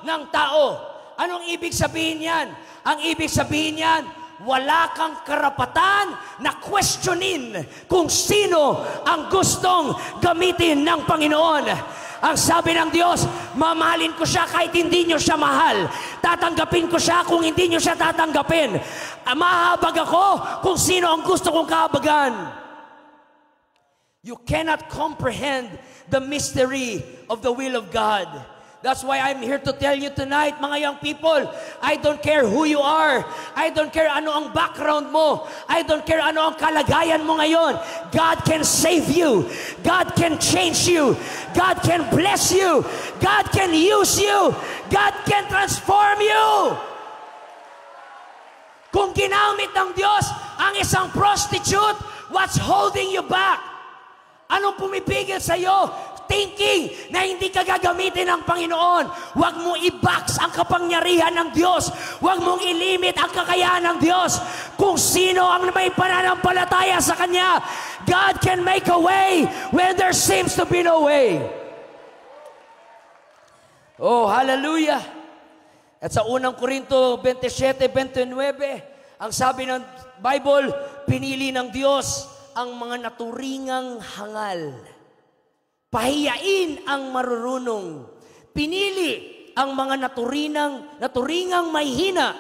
ng tao. Anong ibig sabihin yan? Ang ibig sabihin yan, wala kang karapatan na questionin kung sino ang gustong gamitin ng Panginoon. Ang sabi ng Diyos, mamahalin ko siya kahit hindi nyo siya mahal. Tatanggapin ko siya kung hindi nyo siya tatanggapin. Mahabag ako kung sino ang gusto kong kahabagan. You cannot comprehend the mystery of the will of God. That's why I'm here to tell you tonight, mga young people, I don't care who you are. I don't care ano ang background mo. I don't care ano ang kalagayan mo ngayon. God can save you. God can change you. God can bless you. God can use you. God can transform you. Kung ginamit ng Diyos ang isang prostitute, what's holding you back? Anong pumipigil sa iyo? Thinking na hindi ka gagamitin ng Panginoon. Huwag mong i-box ang kapangyarihan ng Diyos. Huwag mong ilimit ang kakayahan ng Diyos. Kung sino ang may pananampalataya sa Kanya, God can make a way when there seems to be no way. Oh, hallelujah! At sa unang Korinto 27:29, ang sabi ng Bible, pinili ng Diyos ang mga naturingang hangal. Pahiyain ang marurunong. Pinili ang mga naturingang mahihina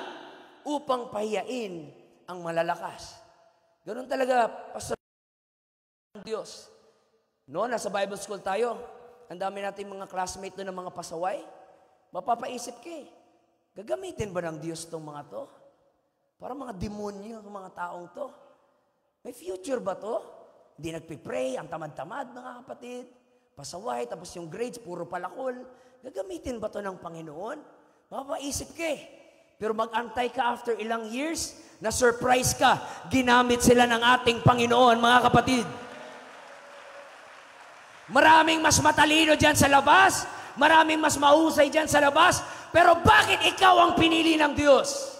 upang pahiyain ang malalakas. Ganun talaga, Pastor ng Diyos. No, nasa Bible school tayo. Ang dami natin mga classmate doon ng mga pasaway. Mapapaisip ka eh. Gagamitin ba ng Diyos itong mga to? Para mga demonyo, mga taong to. May future ba to? Hindi nagpipray, ang tamad-tamad, mga kapatid. Pasaway, tapos yung grades, puro palakol. Gagamitin ba to ng Panginoon? Mapapaisip ka eh. Pero mag-antay ka after ilang years, na-surprise ka, ginamit sila ng ating Panginoon, mga kapatid. Maraming mas matalino dyan sa labas, maraming mas mahusay dyan sa labas, pero bakit ikaw ang pinili ng Diyos?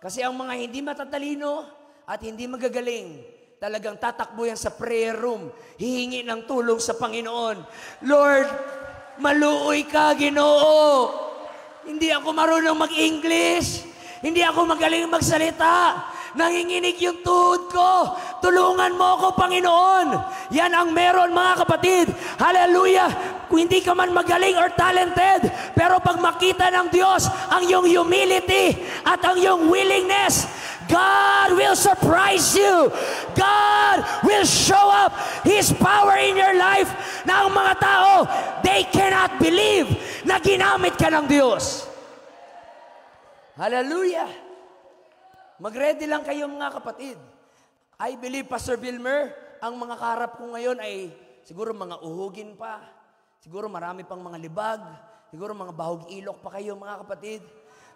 Kasi ang mga hindi matatalino at hindi magagaling, talagang tatakbo yan sa prayer room, hihingi ng tulong sa Panginoon. Lord, maluoy ka, Ginoo. Hindi ako marunong mag-English. Hindi ako magaling magsalita. Nanginginig yung tuhod ko. Tulungan mo ako, Panginoon. Yan ang meron, mga kapatid. Hallelujah. Kung hindi ka man magaling or talented, pero pag makita ng Diyos ang iyong humility at ang iyong willingness, God will surprise you. God will show up His power in your life na ang mga tao, they cannot believe na ginamit ka ng Diyos. Hallelujah. Mag-ready lang kayo, mga kapatid. I believe, Pastor Vilmer, ang mga kaharap ko ngayon ay siguro mga uhugin pa. Siguro marami pang mga libag. Siguro mga bahog ilok pa kayo, mga kapatid.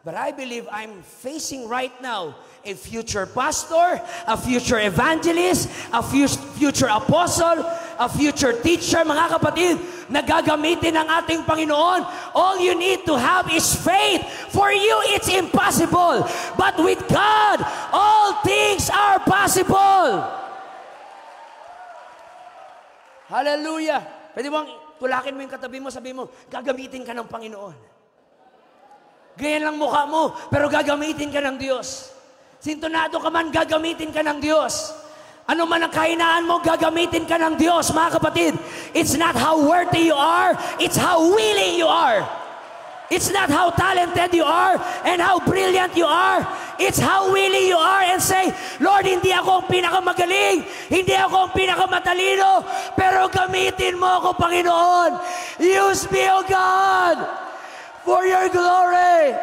But I believe I'm facing right now a future pastor, a future evangelist, a future apostle, a future teacher, mga kapatid, na gagamitin ng ating Panginoon. All you need to have is faith. For you, it's impossible. But with God, all things are possible. Hallelujah. Pwede bang tulakin mo yung katabi mo, sabi mo, gagamitin ka ng Panginoon. Ganyan lang mukha mo, pero gagamitin ka ng Diyos. Sintonado ka man, gagamitin ka ng Diyos. Ano man ang kahinaan mo, gagamitin ka ng Diyos, mga kapatid. It's not how worthy you are, it's how willing you are. It's not how talented you are and how brilliant you are. It's how willing you are and say, Lord, hindi ako ang pinakamagaling, hindi ako ang pinakamatalino, pero gamitin mo ako, Panginoon. Use me, O God, for your glory.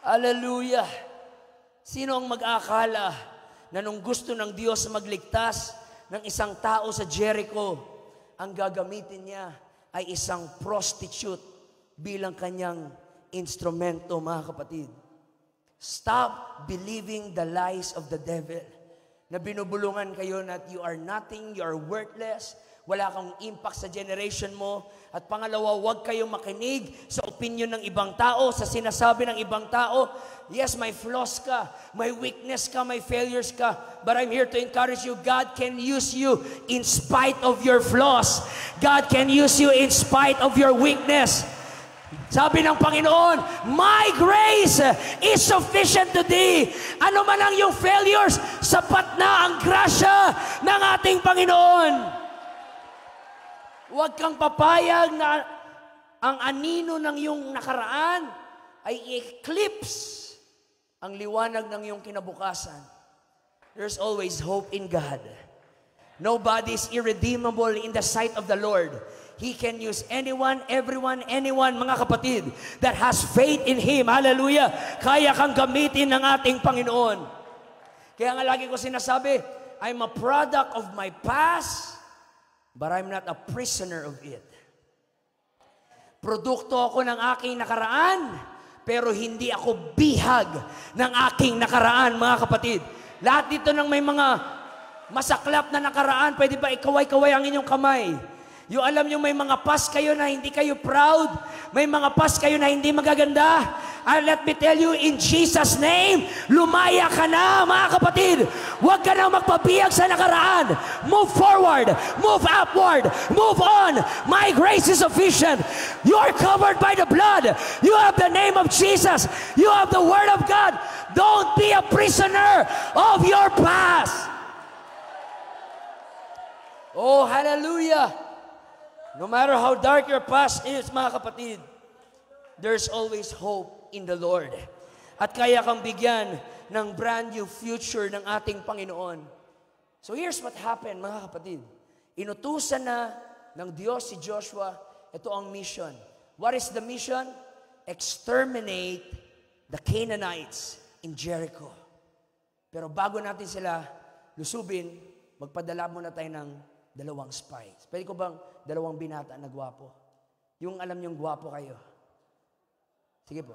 Hallelujah. Sino ang mag-akala na nung gusto ng Diyos magligtas ng isang tao sa Jericho, ang gagamitin niya ay isang prostitute bilang kanyang instrumento, mga kapatid? Stop believing the lies of the devil na binubulungan kayo na you are nothing, you are worthless, wala kang impact sa generation mo. At pangalawa, huwag kayong makinig sa opinion ng ibang tao, sa sinasabi ng ibang tao. Yes, may flaws ka, may weakness ka, may failures ka. But I'm here to encourage you, God can use you in spite of your flaws. God can use you in spite of your weakness. Sabi ng Panginoon, my grace is sufficient today. Ano man ang iyong failures, sapat na ang grasya ng ating Panginoon. Huwag kang papayag na ang anino ng iyong nakaraan ay eclipse ang liwanag ng iyong kinabukasan. There's always hope in God. Nobody is irredeemable in the sight of the Lord. He can use anyone, everyone, anyone, mga kapatid, that has faith in Him. Hallelujah! Kaya kang gamitin ng ating Panginoon. Kaya nga lagi ko sinasabi, I'm a product of my past, but I'm not a prisoner of it. Produkto ako ng aking nakaraan, pero hindi ako bihag ng aking nakaraan, mga kapatid. Lahat dito ng may mga masaklap na nakaraan, pwede ba ikaway-kaway ang inyong kamay? Yung alam nyo may mga past kayo na hindi kayo proud, may mga past kayo na hindi magaganda. And let me tell you, in Jesus' name, lumaya ka na, mga kapatid. Huwag ka na magpabiyag sa nakaraan. Move forward, move upward, move on. My grace is sufficient. You are covered by the blood. You have the name of Jesus. You have the Word of God. Don't be a prisoner of your past. Oh, hallelujah. No matter how dark your past is, mga kapatid, there's always hope in the Lord. At kaya kang bigyan ng brand new future ng ating Panginoon. So here's what happened, mga kapatid. Inutusan na ng Diyos si Joshua, ito ang mission. What is the mission? Exterminate the Canaanites in Jericho. Pero bago natin sila lusubin, magpadala muna tayo ng 2 spies. Pwede ko bang 2 binata na gwapo? Yung alam niyong gwapo kayo. Sige po.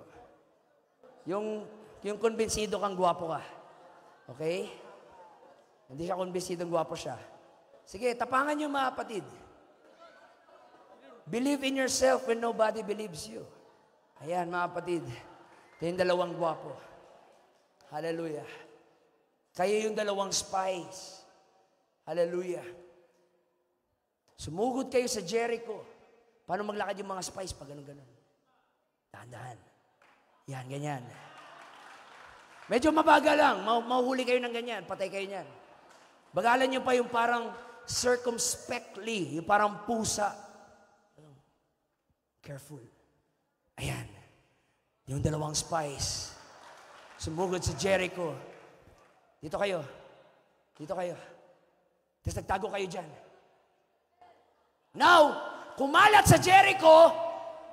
Yung kumbinsido kang gwapo ka. Okay? Hindi siya kumbinsido gwapo siya. Sige, tapangan niyo mga kapatid. Believe in yourself when nobody believes you. Ayan mga kapatid. Ito yung 2 gwapo. Hallelujah. Kayo yung 2 spies. Hallelujah. Sumugod kayo sa Jericho. Paano maglakad yung mga spies pag ganun-ganun? Dahan-dahan. Yan, ganyan. Medyo mabagal lang. Mahuhuli kayo ng ganyan. Patay kayo niyan. Bagalan nyo pa yung parang circumspectly. Yung parang pusa. Careful. Ayan. Yung 2 spies. Sumugod sa Jericho. Dito kayo. Dito kayo. Tapos nagtago kayo dyan. Now, kumalat sa Jericho,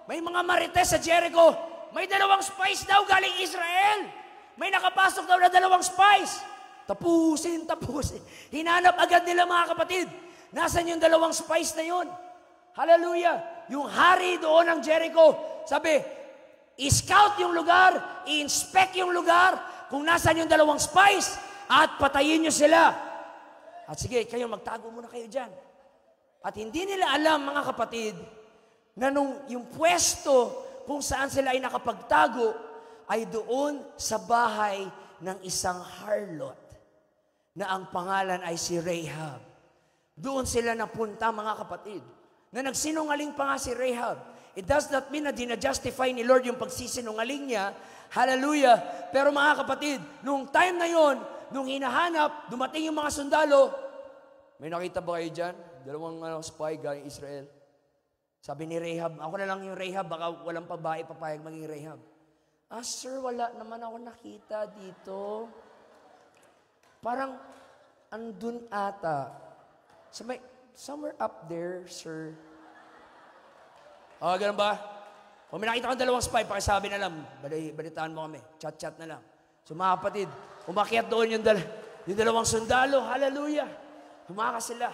may mga marites sa Jericho, may 2 spies daw galing Israel. May nakapasok daw na 2 spies. Tapusin. Hinanap agad nila mga kapatid. Nasaan yung 2 spies na yun? Hallelujah. Yung hari doon ng Jericho, sabi, i-scout yung lugar, i-inspect yung lugar, kung nasaan yung 2 spies, at patayin nyo sila. At sige, kayo magtago muna kayo dyan. At hindi nila alam, mga kapatid, na yung pwesto kung saan sila ay nakapagtago ay doon sa bahay ng isang harlot na ang pangalan ay si Rahab. Doon sila napunta, mga kapatid, na nagsinungaling pa nga si Rahab. It does not mean na dinajustify ni Lord yung pagsisinungaling niya. Hallelujah! Pero mga kapatid, nung time na yon, nung hinahanap, dumating yung mga sundalo. May nakita ba kayo dyan? 2 spy galing Israel. Sabi ni Rahab, ako na lang yung Rahab, baka walang babae papayag maging Rahab. Sir, wala naman ako nakita dito. Parang andun ata. Somewhere up there, sir. Ganun ba? Kung may nakita kang 2 spy, pakisabi na lang, balitaan mo kami. Chat-chat na lang. So mga kapatid, umakyat doon yung 2 sundalo. Hallelujah. Tumakas sila.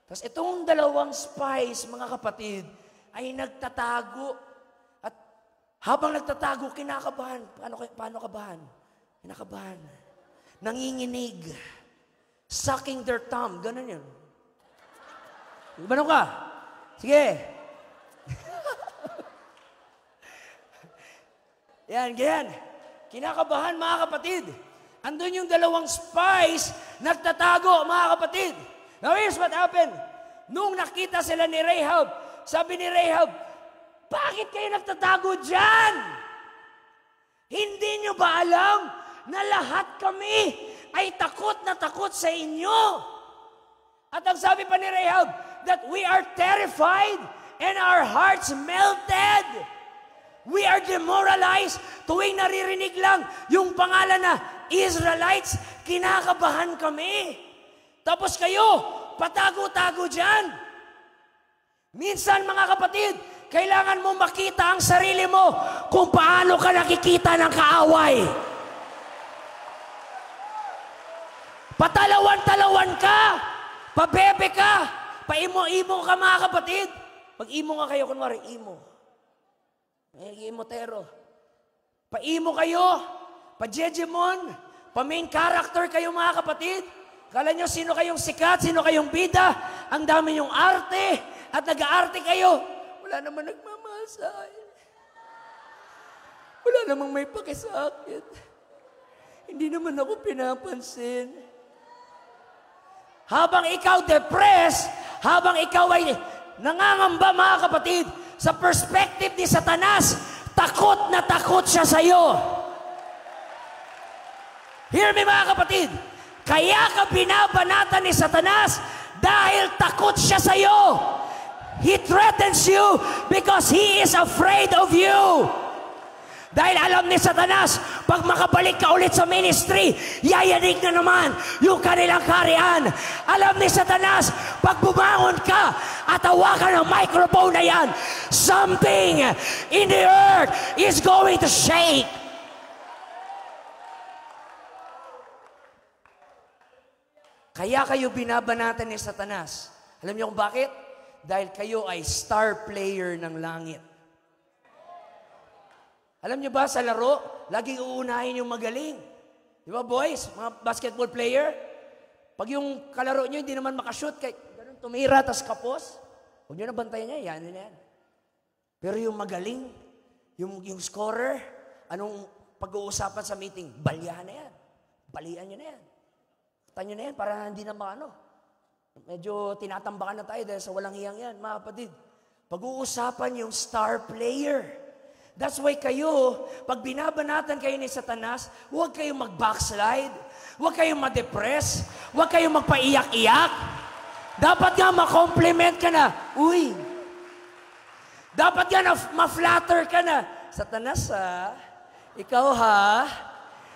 Tapos itong 2 spies, mga kapatid, ay nagtatago. At habang nagtatago, kinakabahan. Paano kabahan? Kinakabahan. Nanginginig. Sucking their thumb. Ganun yun. Gumanon ka. Sige. Yan, ganyan. Kinakabahan, mga kapatid. Andun yung dalawang spies, nagtatago, mga kapatid. Now, here's what happened. Nung nakita sila ni Rahab, sabi ni Rahab, bakit kayo nagtatago dyan? Hindi nyo ba alam na lahat kami ay takot na takot sa inyo? At ang sabi pa ni Rahab, that we are terrified and our hearts melted. We are demoralized. Tuwing naririnig lang yung pangalan na Israelites, kinakabahan kami. Tapos kayo, patago-tago dyan. Minsan, mga kapatid, kailangan mo makita ang sarili mo kung paano ka nakikita ng kaaway. Patalawan-talawan ka, pabebe ka, paimo-imo ka, mga kapatid. Pag-imo nga kayo, kunwari, imo. Imotero. Pa-imo kayo, pa-jejemon, pa-main character kayo, mga kapatid. Kala nyo sino kayong sikat, sino kayong bida, ang dami yung arte, at nag-aarte kayo. Wala namang nagmamahal sa akin. Wala namang may pakisakit. Hindi naman ako pinapansin. Habang ikaw depressed, habang ikaw ay nangangamba, mga kapatid, sa perspective ni Satanas, takot na takot siya sa iyo. Hear me, mga kapatid. Kaya ka binabanatan ni Satanas dahil takot siya sa iyo. He threatens you because he is afraid of you. Dahil alam ni Satanas, pag makabalik ka ulit sa ministry, yayanig na naman yung kanilang kaharian. Alam ni Satanas, pag bumangon ka at hawakan ng microphone na yan, something in the earth is going to shake. Kaya kayo binabanatan ni Satanas. Alam niyo kung bakit? Dahil kayo ay star player ng langit. Alam niyo ba, sa laro, laging uunahin yung magaling. Di ba, boys? Mga basketball player? Pag yung kalaro niyo hindi naman makashoot, kay ganun tumira, tas kapos, huwag niyo na bantayan niya, yan na yan. Pero yung magaling, yung scorer, anong pag-uusapan sa meeting? Balyahan na yan. Balian niyo na yan. Tanyo na yan, para hindi na maano. Medyo tinatambakan na tayo dahil sa walang hiyang yan, mga kapatid. Pag-uusapan yung star player. That's why kayo, pag binabanatan kayo ni Satanas, huwag kayong mag-backslide, huwag kayong ma-depress, huwag kayong magpaiyak-iyak. Dapat nga ma-compliment ka na, uy. Dapat nga ma-flatter ka na, Satanas ha, ikaw ha,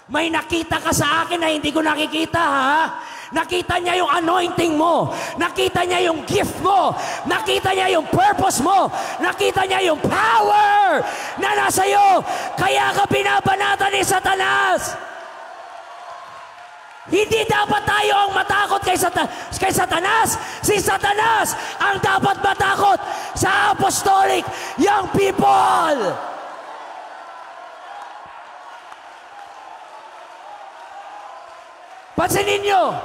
may nakita ka sa akin na hindi ko nakikita ha. Nakita niya yung anointing mo. Nakita niya yung gift mo. Nakita niya yung purpose mo. Nakita niya yung power na nasa iyo. Kaya ka binabanatan ni Satanas. Hindi dapat tayo ang matakot kay Satanas. Si Satanas ang dapat matakot sa apostolic young people. Pansinin nyo,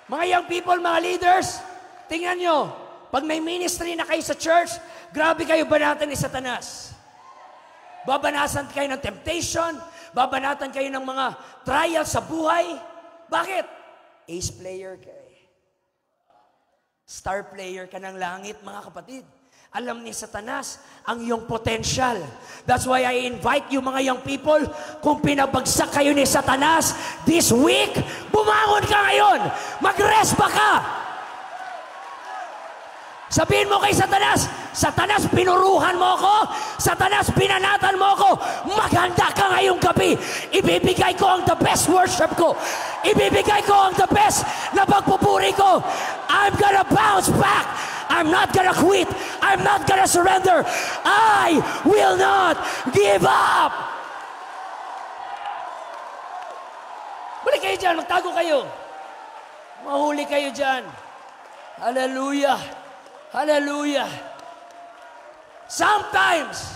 mga young people, mga leaders, tingnan nyo, pag may ministry na kayo sa church, grabe kayo banatan ni Satanas. Babanasan kayo ng temptation, babanatan kayo ng mga trials sa buhay. Bakit? Ace player ka eh. Star player ka ng langit, mga kapatid. Alam ni Satanas ang iyong potential. That's why I invite you, mga young people, kung pinabagsak kayo ni Satanas this week, bumangon ka ngayon. Mag-rest ba ka? Sabihin mo kay Satanas, Satanas, pinuruhan mo ako. Satanas, binanatan mo ako. Maganda ka ngayong gabi. Ibibigay ko ang the best worship ko. Ibibigay ko ang the best na pagpupuri ko. I'm gonna bounce back. I'm not gonna quit. I'm not gonna surrender. I will not give up. Balik kayo dyan. Magtago kayo. Mahuli kayo dyan. Hallelujah. Hallelujah. Sometimes,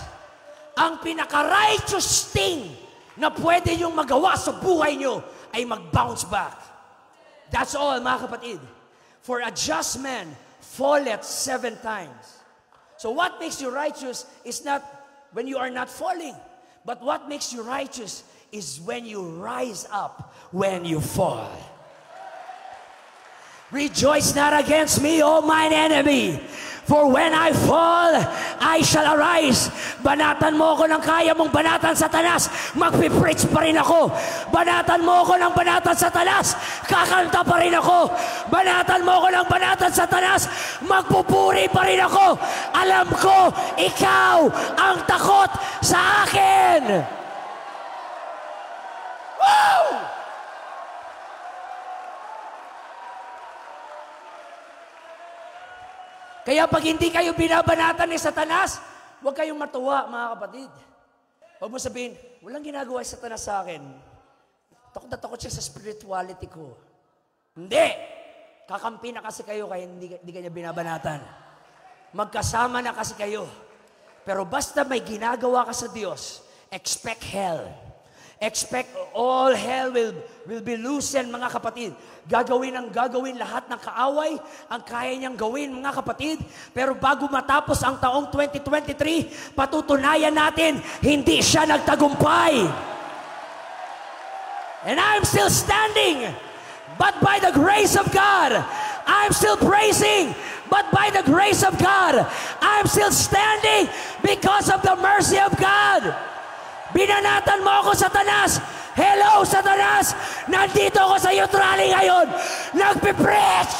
ang pinaka-righteous thing na pwede yung magawa sa buhay nyo ay mag-bounce back. That's all, mga kapatid. For a just man falleth 7 times. So what makes you righteous is not when you are not falling, but what makes you righteous is when you rise up when you fall. Rejoice not against me, O mine enemy, for when I fall, I shall arise. Banatan mo ako ng kaya mong banatan, Satanas, magpipreach pa rin ako. Banatan mo ako ng banatan, Satanas, kakanta pa rin ako. Banatan mo ako ng banatan, Satanas, magpupuri pa rin ako. Alam ko, ikaw ang takot sa akin. Woo! Kaya pag hindi kayo binabanatan ni Satanas, huwag kayong matuwa, mga kapatid. Huwag mo sabihin, walang ginagawa si Satanas sa akin. Takot na takot siya sa spirituality ko. Hindi! Kakampi na kasi kayo kaya hindi kanya binabanatan. Magkasama na kasi kayo. Pero basta may ginagawa ka sa Diyos, expect hell. Expect all hell will be loosened, mga kapatid. Gagawin lahat ng kaaway ang kaya niyang gawin, mga kapatid. Pero bago matapos ang taong 2023, patutunayan natin, hindi siya nagtagumpay. And I'm still standing, but by the grace of God. I'm still praising, but by the grace of God. I'm still standing because of the mercy of God. Binanatan mo ako, Satanas. Hello, Satanas. Nandito ako sa youth rally ngayon. Nagpipreach.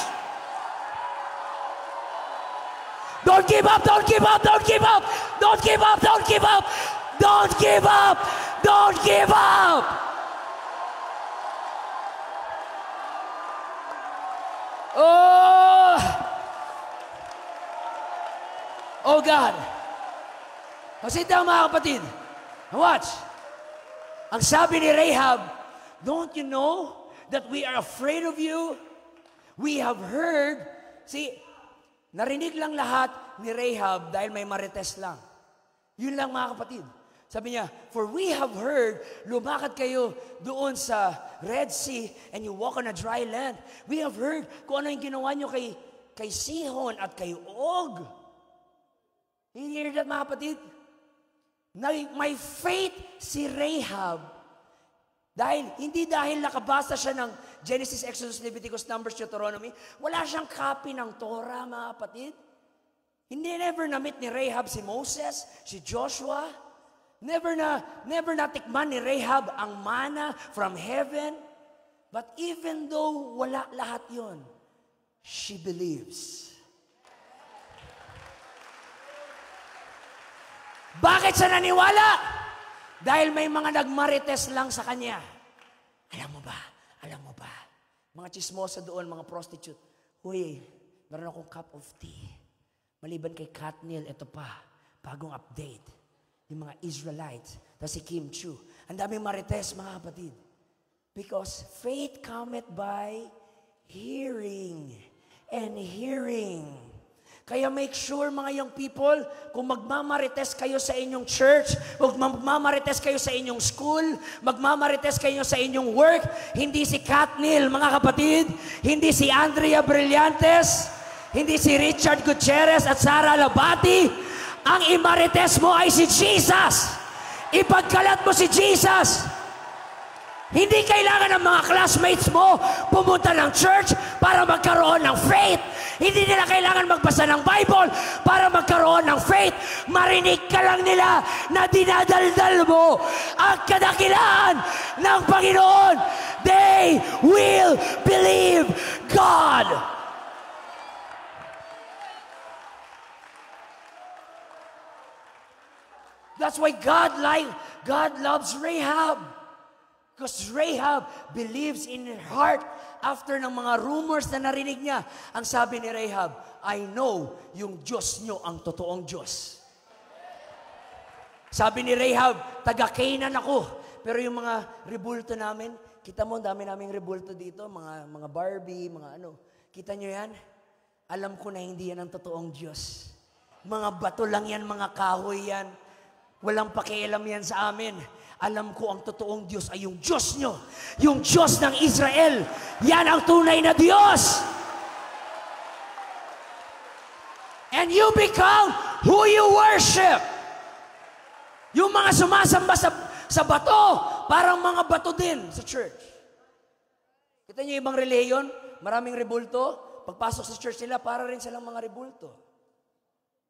Don't give up, don't give up, don't give up. Don't give up, don't give up. Don't give up. Don't give up. Oh. Oh God. Sit down, mga kapatid. Watch. Ang sabi ni Rahab, don't you know that we are afraid of you? We have heard. See, narinig lang lahat ni Rahab dahil may marites lang. Yun lang, mga kapatid. Sabi niya, for we have heard, lumakad kayo doon sa Red Sea and you walk on a dry land. We have heard kung ano yung ginawa nyo kay Sihon at kay Og. You hear that, mga kapatid? May faith si Rahab. Hindi dahil nakabasa siya ng Genesis, Exodus, Leviticus, Numbers, Deuteronomy, wala siyang copy ng Torah, mga kapatid. Never na-meet ni Rahab si Moses, si Joshua. Never natikman ni Rahab ang manna from heaven. But even though wala lahat yon, she believes. Bakit siya naniwala? Dahil may mga nagmarites lang sa kanya. Alam mo ba? Mga chismosa doon, mga prostitute. Huy, meron akong cup of tea. Maliban kay Katniel, ito pa, bagong update. Yung mga Israelites, tapos si Kim Chu. Ang daming marites, mga kapatid. Because faith cometh by hearing and hearing. Kaya make sure, mga young people, kung magmamarites kayo sa inyong church, kung magmamarites kayo sa inyong school, magmamarites kayo sa inyong work, hindi si Katniel, mga kapatid, hindi si Andrea Brillantes, hindi si Richard Gutierrez at Sara Labati. Ang imarites mo ay si Jesus. Ipagkalat mo si Jesus. Hindi kailangan ng mga classmates mo pumunta ng church para magkaroon ng faith. Hindi nila kailangan magbasa ng Bible para magkaroon ng faith. Marinig ka lang nila na dinadaldal mo ang kadakilaan ng Panginoon. They will believe God. That's why God loves Rahab. Because Rahab believes in her heart. After ng mga rumors na narinig niya, ang sabi ni Rahab, I know yung Diyos nyo ang totoong Diyos. Sabi ni Rahab, taga-Canaan ako. Pero yung mga rebulto namin, kita mo, dami naming rebulto dito, mga Barbie, mga ano. Kita nyo yan? Alam ko na hindi yan ang totoong Diyos. Mga bato lang yan, mga kahoy yan. Walang pakialam yan sa amin. Alam ko ang totoong Diyos ay yung Diyos nyo. Yung Diyos ng Israel. Yan ang tunay na Diyos. And you become who you worship. Yung mga sumasamba sa bato, parang mga bato din sa church. Kita niyo ibang reliyon, maraming rebulto. Pagpasok sa church nila, para rin silang mga rebulto.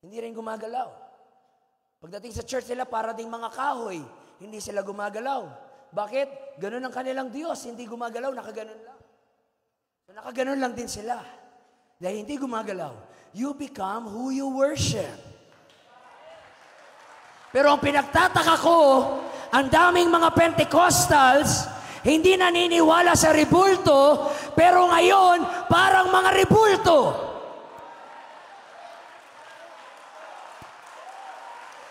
Hindi rin gumagalaw. Pagdating sa church nila, para ding mga kahoy. Hindi sila gumagalaw. Bakit? Ganun ang kanilang Diyos. Hindi gumagalaw, nakaganon lang. So, nakaganon lang din sila. Dahil hindi gumagalaw. You become who you worship. Pero ang pinagtataka ko, ang daming mga Pentecostals, hindi naniniwala sa rebulto, pero ngayon, parang mga rebulto.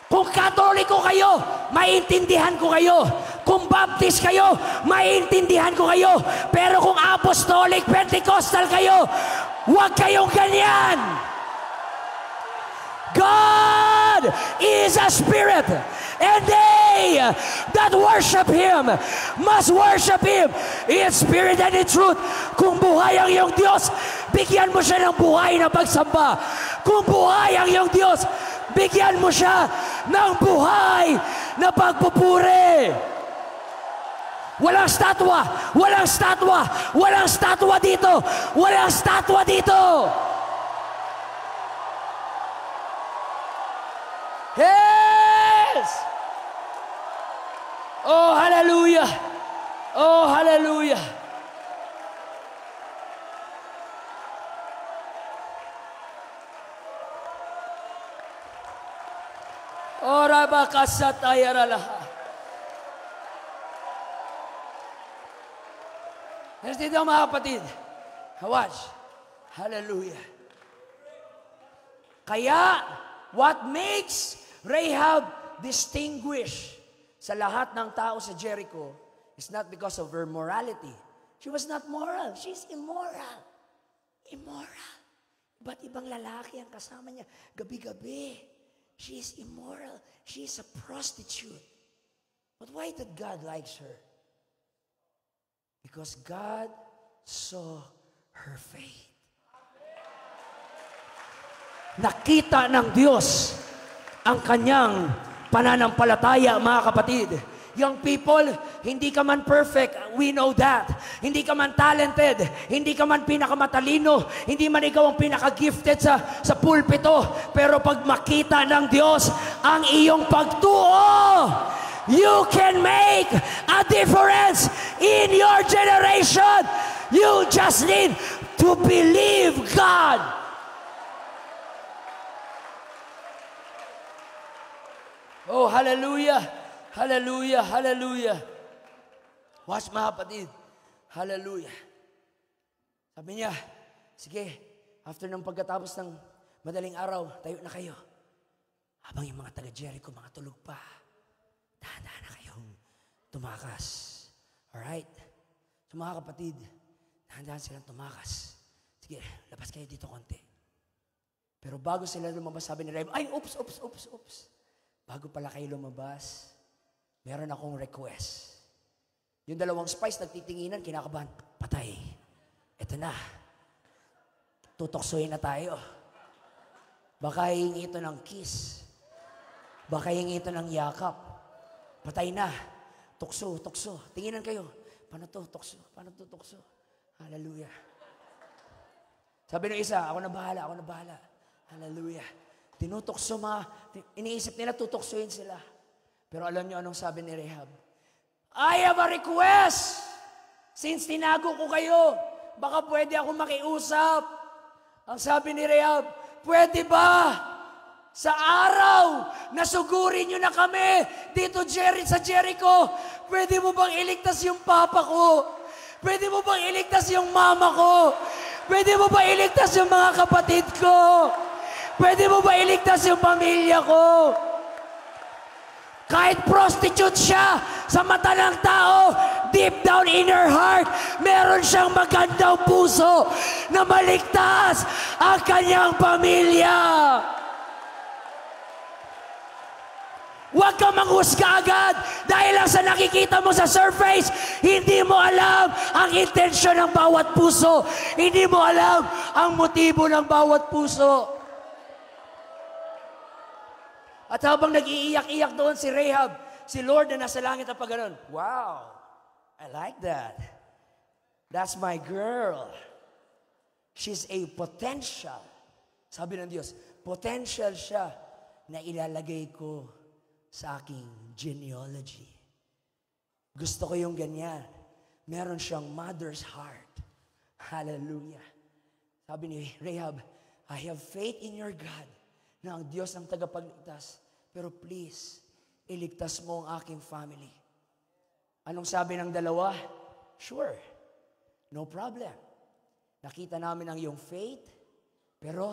Kung Katoliko kayo, maintindihan ko kayo. Kung Baptist kayo, maintindihan ko kayo. Pero kung Apostolic, Pentecostal kayo, huwag kayong ganyan. God is a spirit, and they that worship Him must worship Him in spirit and in truth. Kung buhay ang iyong Diyos, bigyan mo siya ng buhay na pagsamba. Kung buhay ang iyong Diyos, bigyan mo siya ng buhay na pagpupuri. Walang statwa, walang statwa, walang statwa dito, walang statwa dito. Yes! Oh, hallelujah! Oh, hallelujah! Ora ba kasatayaralaha. Yes, dito mga kapatid. Watch. Hallelujah. Kaya, what makes Rahab distinguished sa lahat ng tao sa Jericho is not because of her morality. She was not moral. She's immoral. Immoral. Iba't ibang lalaki ang kasama niya. Gabi-gabi. She's immoral. She's a prostitute. But why did God like her? Because God saw her faith. Nakita ng Diyos ang kanyang pananampalataya, mga kapatid. Young people, hindi ka man perfect, we know that. Hindi ka man talented, hindi ka man pinakamatalino, hindi man ikaw ang pinaka-gifted sa pulpito. Pero pag makita ng Diyos ang iyong pagtuo, you can make a difference in your generation. You just need to believe God. Oh, hallelujah. Hallelujah, hallelujah. Watch mga kapatid. Hallelujah. Sabi niya, sige, after ng pagkatapos ng madaling araw, tayo na kayo. Habang yung mga taga-Jericho, mga tulog pa, dahan-dahan na kayong tumakas. Alright? So mga kapatid, dahan-dahan silang tumakas. Sige, labas kayo dito konti. Pero bago sila lumabas, sabi ni Rahab, ay, oops. Bago pala kayo lumabas, meron akong request. Yung dalawang spies nagtitinginan, kinakabahan, patay. Ito na. Tutoksoyin na tayo. Baka hihingi ito ng kiss. Baka hihingi ito ng yakap. Patay na. Tukso. Tinginan kayo. Paano to? Tukso. Hallelujah. Sabi ng isa, ako na bahala. Hallelujah. Tinutokso iniisip nila tutoksoin sila. Pero alam niyo anong sabi ni Rahab? I have a request. Since tinago ko kayo, baka pwede ako makiusap. Ang sabi ni Rahab, pwede ba sa araw na sugurin niyo na kami dito sa Jericho, pwede mo bang iligtas yung papa ko? Pwede mo bang iligtas yung mama ko? Pwede mo bang iligtas yung mga kapatid ko? Pwede mo ba iligtas yung pamilya ko? Kahit prostitute siya sa mata ng tao, deep down in her heart, meron siyang magandang puso na maligtas ang kanyang pamilya. Huwag kang manghusga agad dahil lang sa nakikita mo sa surface, hindi mo alam ang intensyon ng bawat puso. Hindi mo alam ang motibo ng bawat puso. At habang nag-iiyak-iyak doon si Rahab, si Lord na nasa langit na pagano'n, wow, I like that. That's my girl. She's a potential. Sabi ng Diyos, potential siya na ilalagay ko sa aking genealogy. Gusto ko yung ganyan. Meron siyang mother's heart. Hallelujah. Sabi ni Rahab, I have faith in your God na ang Diyos ang tagapagligtas. Pero please, iligtas mo ang aking family. Anong sabi ng dalawa? Sure. No problem. Nakita namin ang iyong faith, pero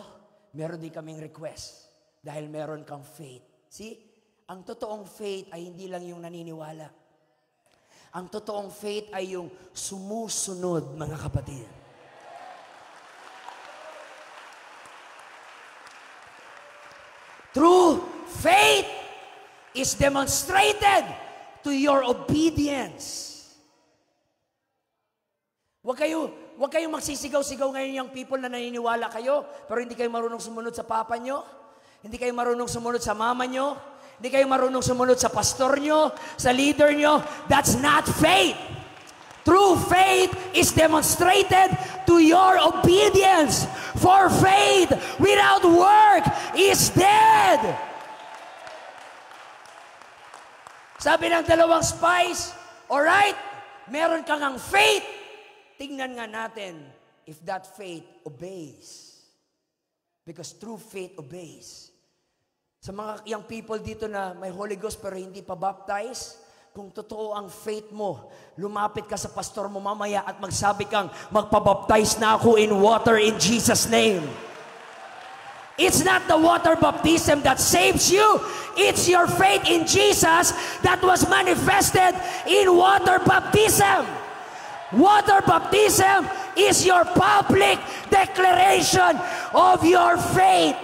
meron din kaming request dahil meron kang faith. See? Ang totoong faith ay hindi lang yung naniniwala. Ang totoong faith ay yung sumusunod, mga kapatid. True faith is demonstrated to your obedience. Huwag kayong magsisigaw-sigaw ngayon yung people na naniniwala kayo, pero hindi kayo marunong sumunod sa papa nyo, hindi kayo marunong sumunod sa mama nyo, hindi kayo marunong sumunod sa pastor nyo, sa leader nyo. That's not faith. True faith is demonstrated to your obedience. For faith without work is dead. Sabi ng dalawang spies, alright, meron kang ang faith. Tingnan nga natin if that faith obeys. Because true faith obeys. Sa mga young people dito na may Holy Ghost pero hindi pa baptized, kung totoo ang faith mo, lumapit ka sa pastor mo mamaya at magsabi kang, magpabaptize na ako in water in Jesus' name. It's not the water baptism that saves you. It's your faith in Jesus that was manifested in water baptism. Water baptism is your public declaration of your faith.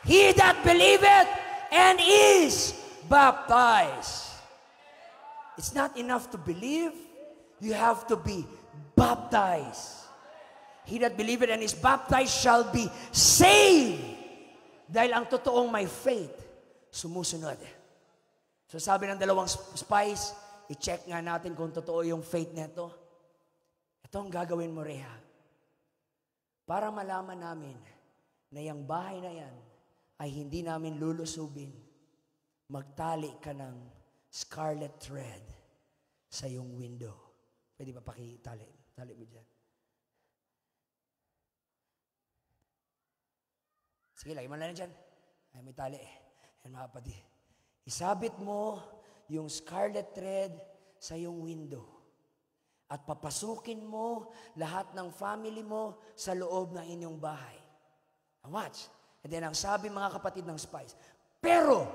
He that believeth and is baptized. It's not enough to believe. You have to be baptized. He that believeth and is baptized shall be saved. Dahil ang totoong may faith, sumusunod. So sabi ng dalawang spies, i-check nga natin kung totoo yung faith nito. Ito ang gagawin mo, Rahab. Para malaman namin na yung bahay na yan ay hindi namin lulusubin, magtali ka ng scarlet thread sa iyong window. Pwede ba pakitali? Tali mo dyan. Sige, lagi mo na dyan. Ay, may tali eh. Yan mga kapatid. Isabit mo yung scarlet thread sa iyong window. At papasukin mo lahat ng family mo sa loob ng inyong bahay. Now watch. And then ang sabi mga kapatid ng spies, pero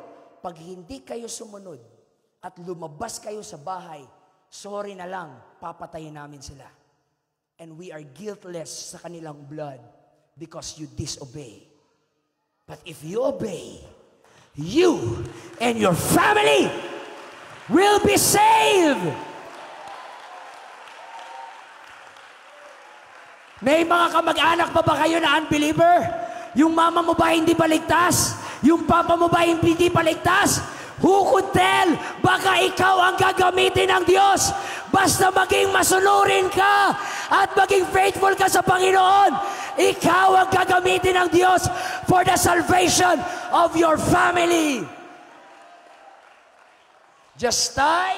pag hindi kayo sumunod at lumabas kayo sa bahay, sorry na lang, papatayin namin sila. And we are guiltless sa kanilang blood because you disobey. But if you obey, you and your family will be saved. May mga kamag-anak pa ba kayo na unbeliever? Yung mama mo ba hindi paligtas? Yung papa mo ba hindi paligtas? Who could tell? Baka ikaw ang gagamitin ng Diyos. Basta maging masunurin ka at maging faithful ka sa Panginoon. Ikaw ang gagamitin ng Diyos for the salvation of your family. Just tie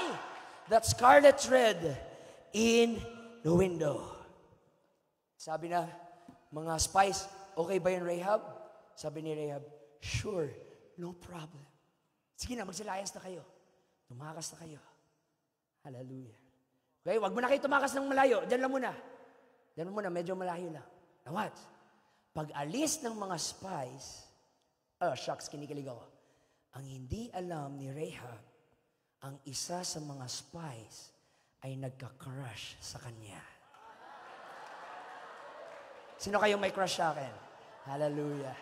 that scarlet thread in the window. Sabi na, mga spies, okay ba yun, Rahab? Sabi ni Rahab, sure, no problem. Sige na, magsilayas na kayo. Tumakas na kayo. Hallelujah. Okay, wag mo na kayo tumakas ng malayo. Diyan lang muna. Diyan muna, medyo malayo lang. Now what? Pag alis ng mga spies, shucks, kinikilig ako. Ang hindi alam ni Rahab, ang isa sa mga spies ay nagka-crush sa kanya. Sino kayong may crush sa akin? Hallelujah.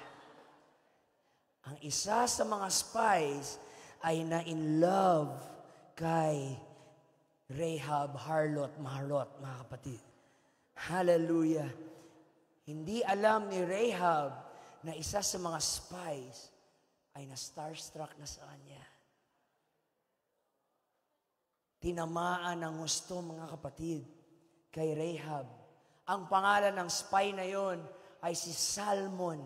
Ang isa sa mga spies ay na-in love kay Rahab, harlot, maharot, mga kapatid. Hallelujah. Hindi alam ni Rahab na isa sa mga spies ay na-starstruck na sa kanya. Tinamaan ng gusto, mga kapatid, kay Rahab. Ang pangalan ng spy na yon ay si Salmon.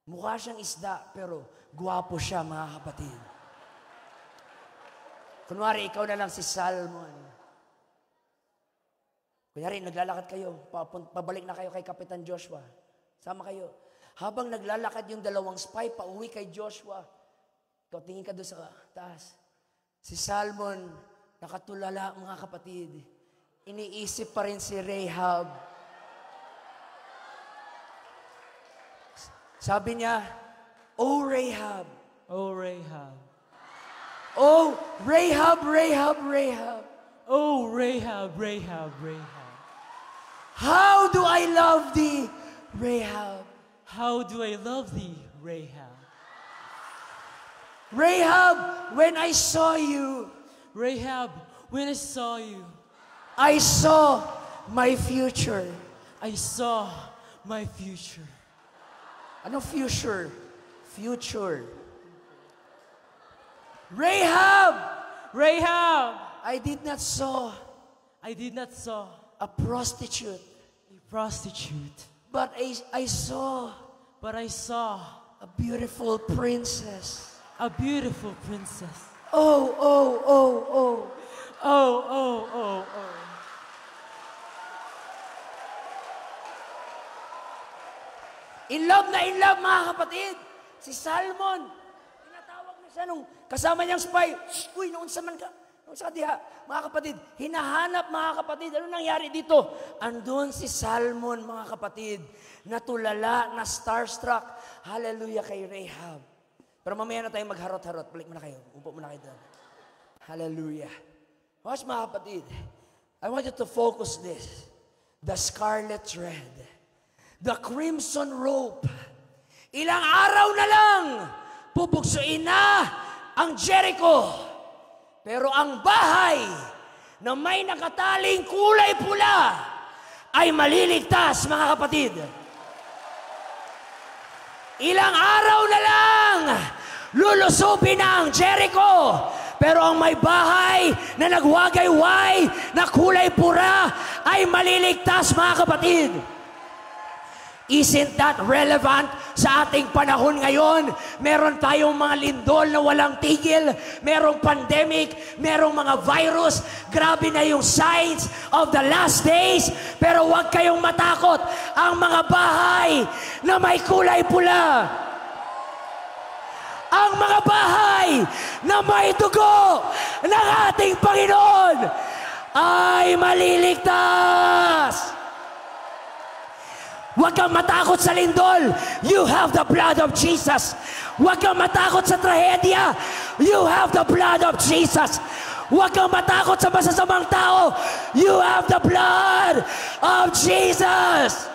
Mukha siyang isda, pero gwapo siya, mga kapatid. Kunwari, ikaw na lang si Salmon. Kunyari, naglalakad kayo, pabalik na kayo kay Kapitan Joshua. Sama kayo. Habang naglalakad yung dalawang spy, pauwi kay Joshua. Ikaw, tingin ka doon sa taas. Si Salmon, nakatulala, mga kapatid. Iniisip pa rin si Rahab. Sabi niya, "Oh, Rahab. Oh, Rahab. Oh, Rahab, Rahab, Rahab. Oh, Rahab, Rahab, Rahab. How do I love thee, Rahab. How do I love thee, Rahab. Rahab, when I saw you, Rahab, when I saw you, I saw my future." I saw my future. Ano future? Future. Rahab, Rahab, I did not saw I did not saw a prostitute, a prostitute, but I saw but I saw a beautiful princess. a beautiful princess. Oh, oh, oh, oh. Oh, oh, oh, oh. In love, mga kapatid. Si Salmon, tinatawag na siya nung kasama niyang spy. Uy, noon sa man ka. Noon sa diha. Mga kapatid, hinahanap, mga kapatid. Ano nangyari dito? Andun si Salmon, mga kapatid. Natulala, na starstruck. Hallelujah kay Rahab. Pero mamaya na tayo magharot-harot. Balik muna kayo. Upo muna kayo doon. Hallelujah. Watch, mga kapatid. I want you to focus this. The scarlet thread. The crimson rope. Ilang araw na lang, pupuksuin na ang Jericho. Pero ang bahay na may nakataling kulay pula ay maliligtas, mga kapatid. Ilang araw na lang, lulusubin na ang Jericho. Pero ang may bahay na nagwagayway na kulay pura ay maliligtas, mga kapatid. Isn't that relevant sa ating panahon ngayon? Meron tayong mga lindol na walang tigil, merong pandemic, merong mga virus, grabe na yung signs of the last days, pero huwag kayong matakot, ang mga bahay na may kulay pula, ang mga bahay na may dugo ng ating Panginoon ay maliligtas. Huwag kang matakot sa lindol. You have the blood of Jesus. Huwag kang matakot sa trahedya. You have the blood of Jesus. Huwag kang matakot sa masasamang tao. You have the blood of Jesus.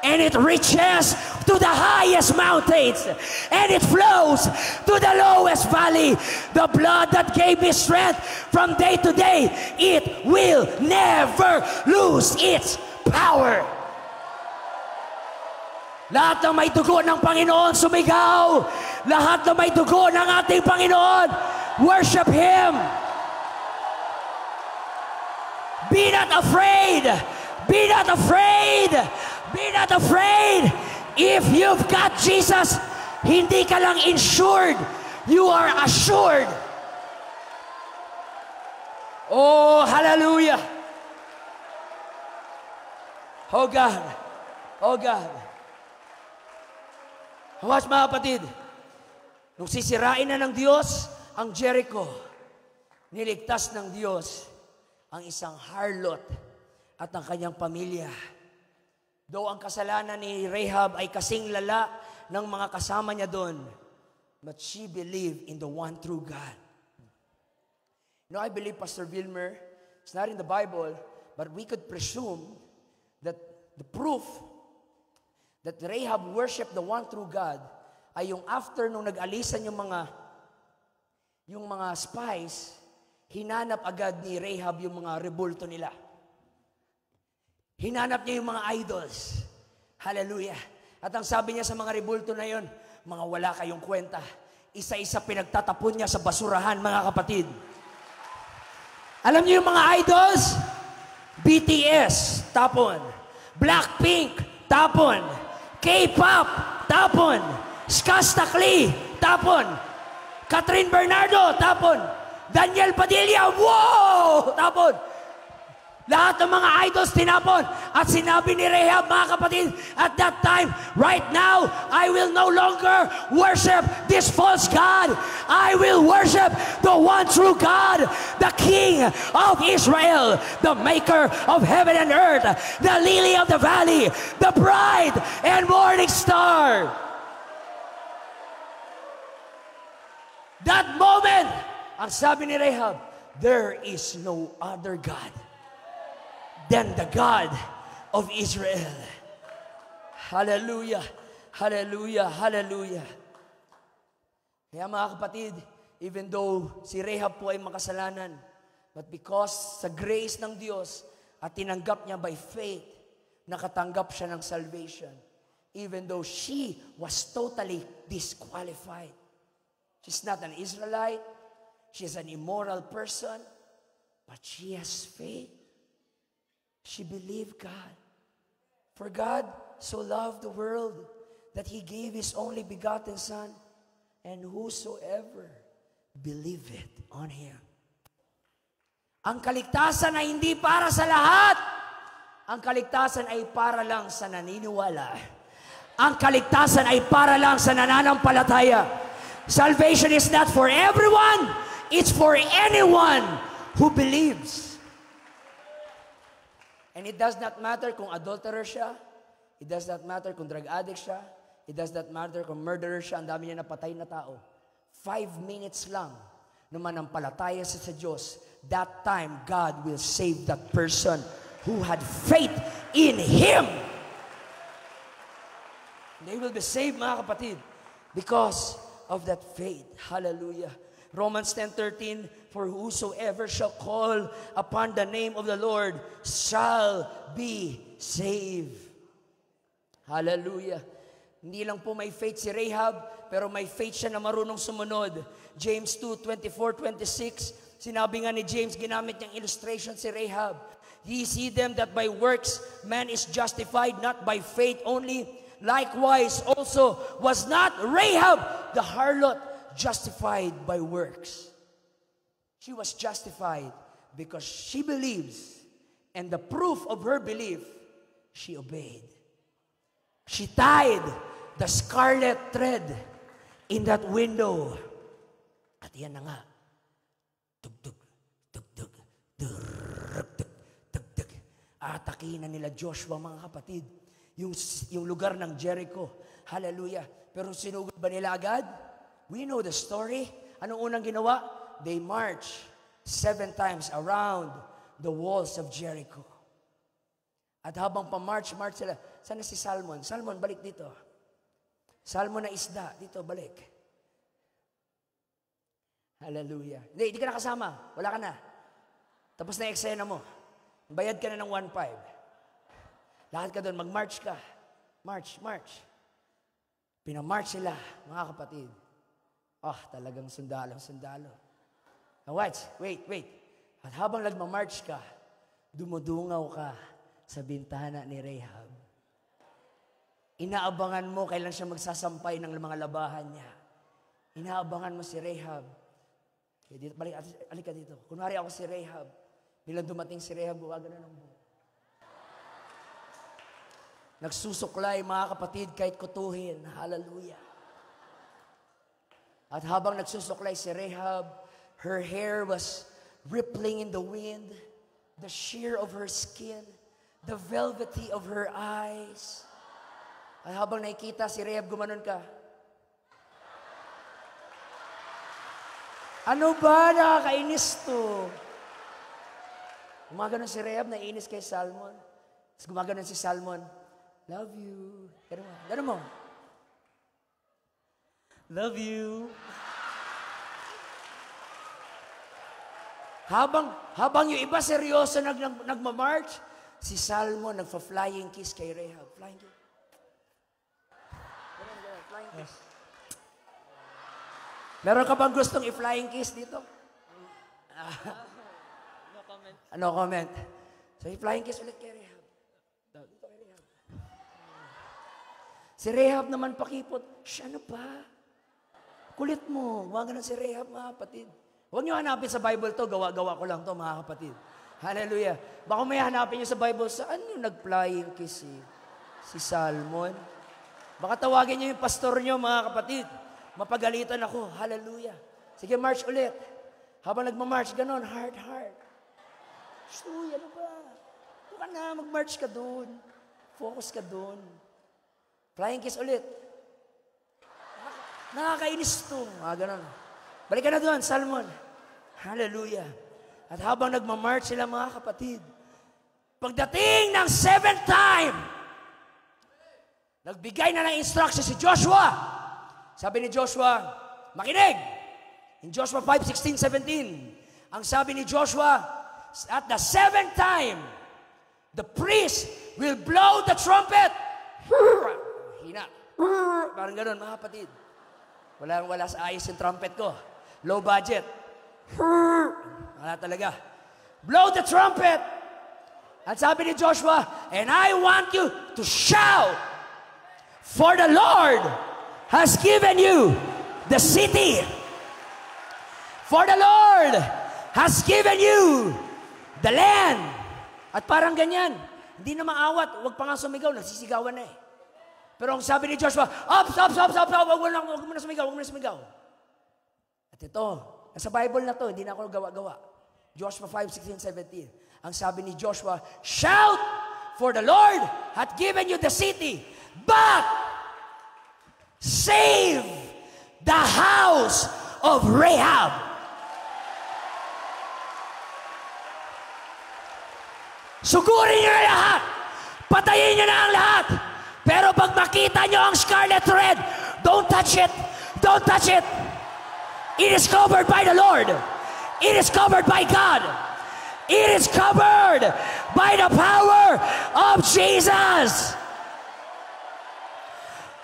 And it reaches to the highest mountains. And it flows to the lowest valley. The blood that gave me strength from day to day, it will never lose its power. Lahat na may dugo ng Panginoon, sumigaw. Lahat na may dugo ng ating Panginoon, worship Him. Be not afraid. Be not afraid. Be not afraid. If you've got Jesus, hindi ka lang insured. You are assured. Oh, hallelujah. Oh God. Oh God. Watch, mga kapatid. Nung sisirain na ng Diyos ang Jericho, niligtas ng Diyos ang isang harlot at ang kanyang pamilya. Though ang kasalanan ni Rahab ay kasing lala ng mga kasama niya doon, but she believed in the one true God. You know, I believe, Pastor Wilmer, it's not in the Bible, but we could presume that the proof that Rahab worshiped the one true God ay yung after nung nag-alisan yung mga spies, hinanap agad ni Rahab yung mga rebulto nila. Hinanap niya yung mga idols. Hallelujah. At ang sabi niya sa mga rebulto na yon, mga wala kayong kwenta. Isa-isa pinagtatapon niya sa basurahan, mga kapatid. Alam niyo yung mga idols? BTS, tapon. Blackpink, tapon. K-pop, tapon. Skastakli, tapon. Catherine Bernardo, tapon. Daniel Padilla, wow! Tapon. Lahat ng mga idols tinapon. At sinabi ni Rahab, mga kapatid, at that time, right now, I will no longer worship this false God. I will worship the one true God, the King of Israel, the maker of heaven and earth, the lily of the valley, the bright and morning star. That moment, ang sabi ni Rahab, there is no other God than the God of Israel. Hallelujah, hallelujah, hallelujah. Kaya mga kapatid, even though si Rahab po ay makasalanan, but because sa grace ng Diyos at tinanggap niya by faith, nakatanggap siya ng salvation. Even though she was totally disqualified. She's not an Israelite, she's an immoral person, but she has faith. She believed God. For God so loved the world that He gave His only begotten Son, and whosoever believeth on Him. Ang kaligtasan ay hindi para sa lahat. Ang kaligtasan ay para lang sa naniniwala. Ang kaligtasan ay para lang sa nananampalataya. Salvation is not for everyone. It's for anyone who believes. And it does not matter kung adulterer siya. It does not matter kung drug addict siya. It does not matter kung murderer siya. Ang dami niya napatay na tao. 5 minutes lang na manampalataya siya sa Diyos. That time, God will save that person who had faith in Him. They will be saved, mga kapatid, because of that faith. Hallelujah. Romans 10:13, for whosoever shall call upon the name of the Lord shall be saved. Hallelujah. Hindi lang po may faith si Rahab, pero may faith siya na marunong sumunod. James 2:24-26, sinabi nga ni James, ginamit niyang illustration si Rahab. Ye see them that by works man is justified, not by faith only. Likewise also was not Rahab the harlot justified by works. She was justified because she believes, and the proof of her belief, she obeyed. She tied the scarlet thread in that window. At yan na nga. Tugtug, tugtug, tugtug, tugtug. Atakihin na nila Joshua, mga kapatid, yung lugar ng Jericho. Hallelujah. Pero sinugod ba nila agad? We know the story. Anong unang ginawa? They marched 7 times around the walls of Jericho. At habang pa-march sila, sana si Salmon? Salmon, balik dito. Salmon na isda, dito, balik. Hallelujah. Hindi ka nakasama. Wala ka na. Tapos na eksena mo. Bayad ka na ng 1.5. Lahat ka doon, mag-march ka. March. Pinamarch sila, mga kapatid. Talagang sundalo. Now wait. At habang nagmamarch ka, dumudungaw ka sa bintana ni Rahab. Inaabangan mo kailan siya magsasampay ng mga labahan niya. Inaabangan mo si Rahab. Dito, alika dito. Kunwari ako si Rahab. Bilang dumating si Rahab, gumagano ng buhok. Nagsusuklay, mga kapatid, kahit kutuhin. Hallelujah. At habang nagsusuklay si Rahab, her hair was rippling in the wind, the sheer of her skin, the velvety of her eyes. At habang nakikita si Rahab, gumanon ka. Ano ba? Nakakainis to. Gumaganon si Rahab, naiinis kay Salmon. Tapos gumaganon si Salmon, love you. Gano'n mo. Love you. Habang yung iba seryoso nagmamarch, si Salmon nagfa-flying kiss kay Rahab. Flying kiss. flying kiss. Meron ka bang gustong i-flying kiss dito? No comment. No comment. So, i-flying kiss ulit kay Rehab. Dito kay Rehab. Si Rehab naman pakipot. Shh, ano pa? Kulit mo. Huwag ganun si Rehab, mga kapatid. Huwag niyo hanapin sa Bible to. Gawa-gawa ko lang to, mga kapatid. Hallelujah. Baka may hanapin niyo sa Bible, saan yung nag-flying kiss si Salmon? Baka tawagin niyo yung pastor niyo, mga kapatid. Mapagalitan ako. Hallelujah. Sige, march ulit. Habang nagmamarch, ganon, heart. Uy, ano ba? Huwag ka na, mag-march ka doon. Focus ka doon. Flying kiss ulit. Nakakainis to. Ganon. Balik ka na doon, Salmon. Hallelujah. At habang nagmamarch sila, mga kapatid, pagdating ng 7th time, nagbigay na ng instruction si Joshua. Sabi ni Joshua, makinig! In Joshua 5:16, 17, ang sabi ni Joshua, at the 7th time, the priest will blow the trumpet. Hina. Parang ganun, mga kapatid. Wala sa ayos yung trumpet ko. Low budget. Wala talaga. Blow the trumpet. At sabi ni Joshua, and I want you to shout, for the Lord has given you the city. For the Lord has given you the land. At parang ganyan. Hindi na maawat. Huwag pa nga sumigaw. Nagsisigawan na eh. Pero ang sabi ni Joshua, up. Huwag mo na sumigaw. At ito, nasa Bible na to, hindi na ako gawa-gawa. Joshua 5:16, 17. Ang sabi ni Joshua, shout, for the Lord hath given you the city, but save the house of Rahab. Sugurin niyo na lahat. Patayin niyo na ang lahat. Pero pag makita niyo ang scarlet thread, don't touch it. Don't touch it. It is covered by the Lord. It is covered by God. It is covered by the power of Jesus.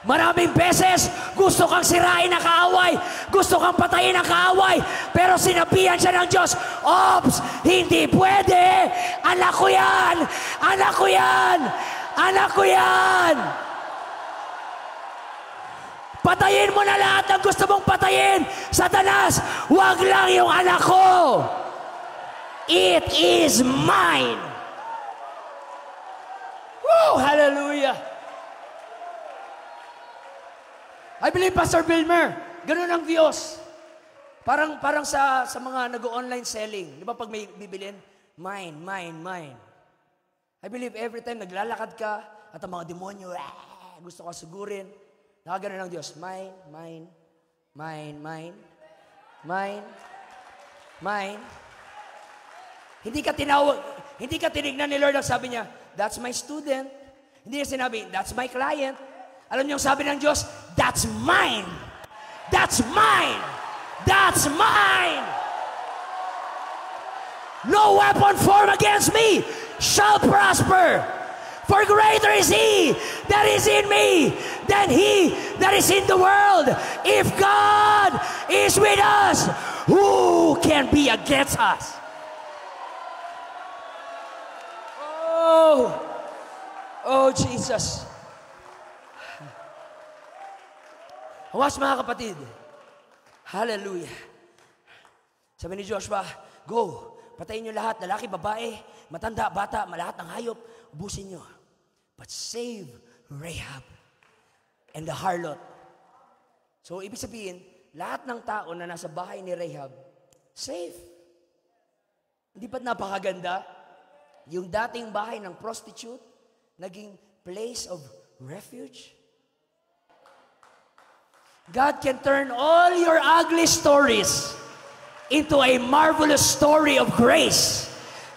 Maraming beses, gusto kang sirain ang kaaway, gusto kang patayin ang kaaway, pero sinabihan siya ng Diyos, Ops, hindi pwede, anak ko yan, anak ko yan, anak ko yan. Patayin mo na lahat ng gusto mong patayin, Satanas, wag lang yung anak ko. It is mine. Woo! Hallelujah! I believe, Pastor Bilmer, ganun ang Diyos. Parang sa mga nag-online selling. Di ba pag may bibilin, mine. I believe every time naglalakad ka at ang mga demonyo, gusto ka sugurin, nakaganon ang Diyos. Mine. Hindi ka tinignan ni Lord ang sabi niya, that's my student. Hindi niya sinabi, that's my client. Alam niyo ang sabi ng Diyos, that's mine. That's mine. That's mine. No weapon formed against me shall prosper. For greater is He that is in me than he that is in the world. If God is with us, who can be against us? Oh Jesus. Hawas mga kapatid. Hallelujah. Sabi ni Joshua, go. Patayin niyo lahat, lalaki, babae, matanda, bata, lahat ng hayop, ubusin niyo. But save Rahab and the harlot. So, ibig sabihin, lahat ng tao na nasa bahay ni Rahab, safe. Hindi ba't napakaganda? Yung dating bahay ng prostitute, naging place of refuge. God can turn all your ugly stories into a marvelous story of grace.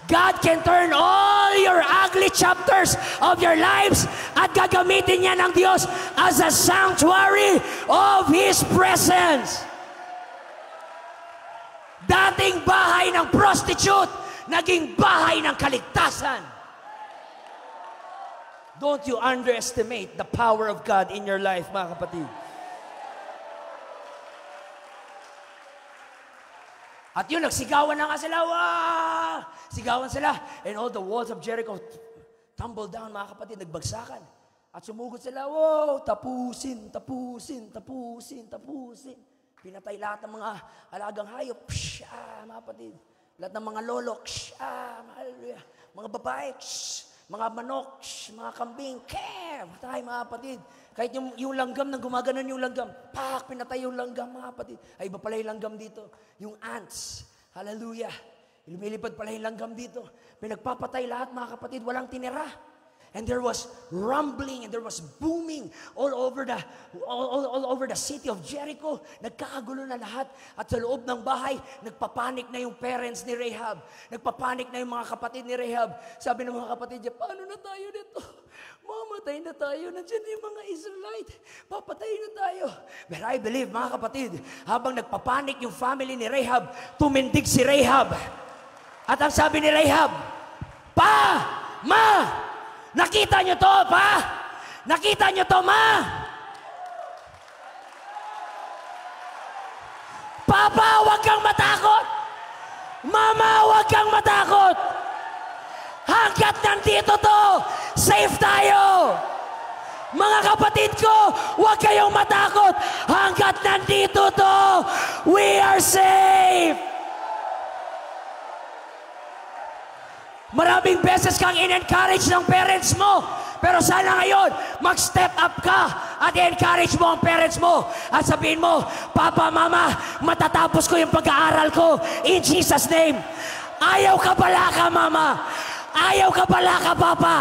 God can turn all your ugly chapters of your lives at gagamitin niya ng Diyos as a sanctuary of His presence. Dating bahay ng prostitute, naging bahay ng kaligtasan. Don't you underestimate the power of God in your life, mga kapatid. At yun, nagsigawan na nga sila. Wah! Sigawan sila. And all the walls of Jericho tumbled down, mga kapatid, nagbagsakan. At sumugod sila, wow, tapusin. Pinatay lahat ng mga alagang hayop. Mga kapatid. Lahat ng mga lolo. Hallelujah. Mga babae. Mga manok. Mga kambing. Patay, mga kapatid. Kahit yung langgam, nang gumaganon yung langgam, pinatay yung langgam, mga kapatid. Ay, iba pala yung langgam dito. Yung ants. Hallelujah. Lumilipad pala yung langgam dito. Pinagpapatay lahat, mga kapatid. Walang tinira. And there was rumbling and there was booming all over the city of Jericho. Nagkakagulo na lahat. At sa loob ng bahay, nagpapanik na yung parents ni Rahab. Nagpapanik na yung mga kapatid ni Rahab. Sabi ng mga kapatid niya, paano na tayo dito? Mamatay na tayo. Nandiyan yung mga Israelite. Papatayin na tayo. But I believe, mga kapatid, habang nagpapanik yung family ni Rahab, tumindig si Rahab. At ang sabi ni Rahab, Ma! Nakita nyo to, pa? Nakita nyo to, ma? Papa, huwag kang matakot. Mama, huwag kang matakot. Hanggat nandito to, safe tayo. Mga kapatid ko, huwag kayong matakot. Hanggat nandito to, we are safe. Maraming beses kang in-encourage ng parents mo. Pero sana ngayon, mag-step up ka at i-encourage mo ang parents mo. At sabihin mo, Papa, Mama, matatapos ko yung pag-aaral ko in Jesus' name. Ayaw ka pala ka, Mama. Ayaw ka pala ka, Papa.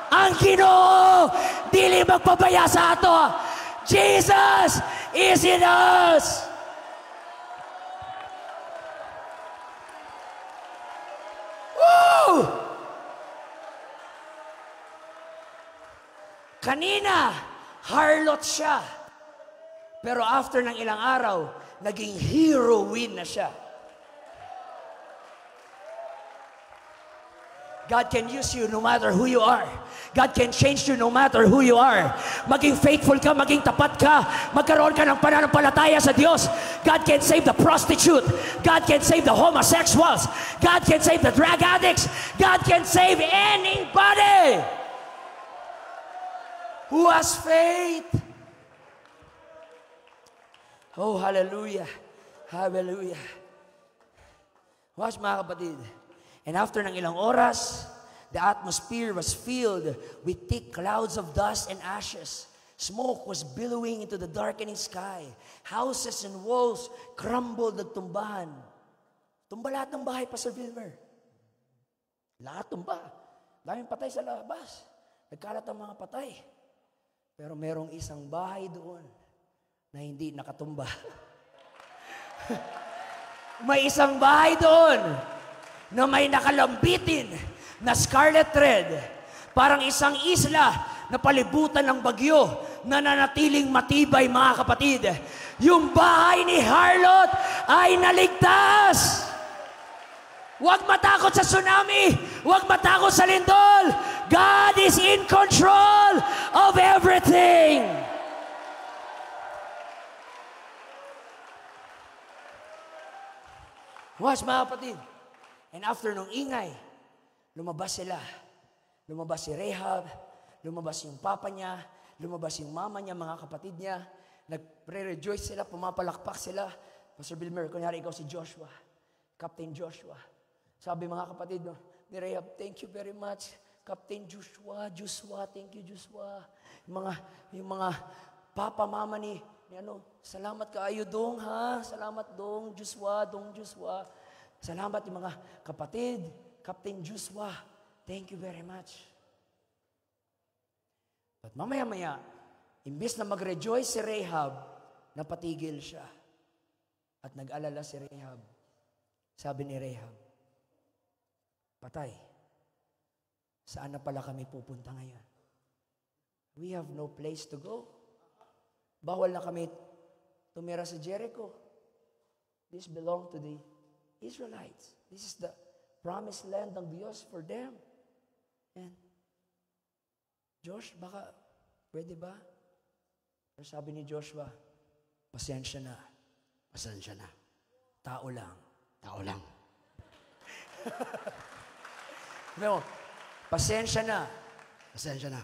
Ang Ginoo, dili magpabaya sa ato. Jesus is in us. Woo! Kanina, harlot siya. Pero after ng ilang araw, naging heroine na siya. God can use you no matter who you are. God can change you no matter who you are. Maging faithful ka, maging tapat ka, magkaroon ka ng pananampalataya sa Diyos. God can save the prostitute. God can save the homosexuals. God can save the drug addicts. God can save anybody who has faith. Oh, hallelujah. Hallelujah. Watch, mga kapatid. And after ng ilang oras, the atmosphere was filled with thick clouds of dust and ashes. Smoke was billowing into the darkening sky. Houses and walls crumbled at tumbahan. Tumba lahat ng bahay, Pastor Wilmer. Lahat tumba. Daming patay sa labas. Nagkalat ang mga patay. Pero merong isang bahay doon na hindi nakatumba. May isang bahay doon na may nakalambitin na scarlet thread, parang isang isla na palibutan ng bagyo na nanatiling matibay, mga kapatid. Yung bahay ni harlot ay naligtas. Huwag matakot sa tsunami. Huwag matakot sa lindol. God is in control of everything. Watch, mga kapatid. And after nung ingay, lumabas sila. Lumabas si Rahab, lumabas yung papa niya, lumabas yung mama niya, mga kapatid niya. Nagre-rejoice sila, pumapalakpak sila. Pastor Wilmer, kunyari ikaw si Joshua, Captain Joshua. Sabi mga kapatid ni Rahab, thank you very much, Captain Joshua, thank you Joshua. Yung mga papa, mama ni salamat kaayo dong ha, salamat dong Joshua. Salamat yung mga kapatid, Captain Joshua. Thank you very much. But mamaya-maya, imbes na mag-rejoice si Rahab, napatigil siya. At nag-alala si Rahab. Sabi ni Rahab, patay, saan na pala kami pupunta ngayon? We have no place to go. Bawal na kami tumira sa Jericho. This belong to the Israelites. This is the promised land ng Diyos for them. And, Josh, baka, pwede ba? Pero sabi ni Joshua, pasensya na. Tao lang. Tao lang. No, pasensya na. Pasensya na.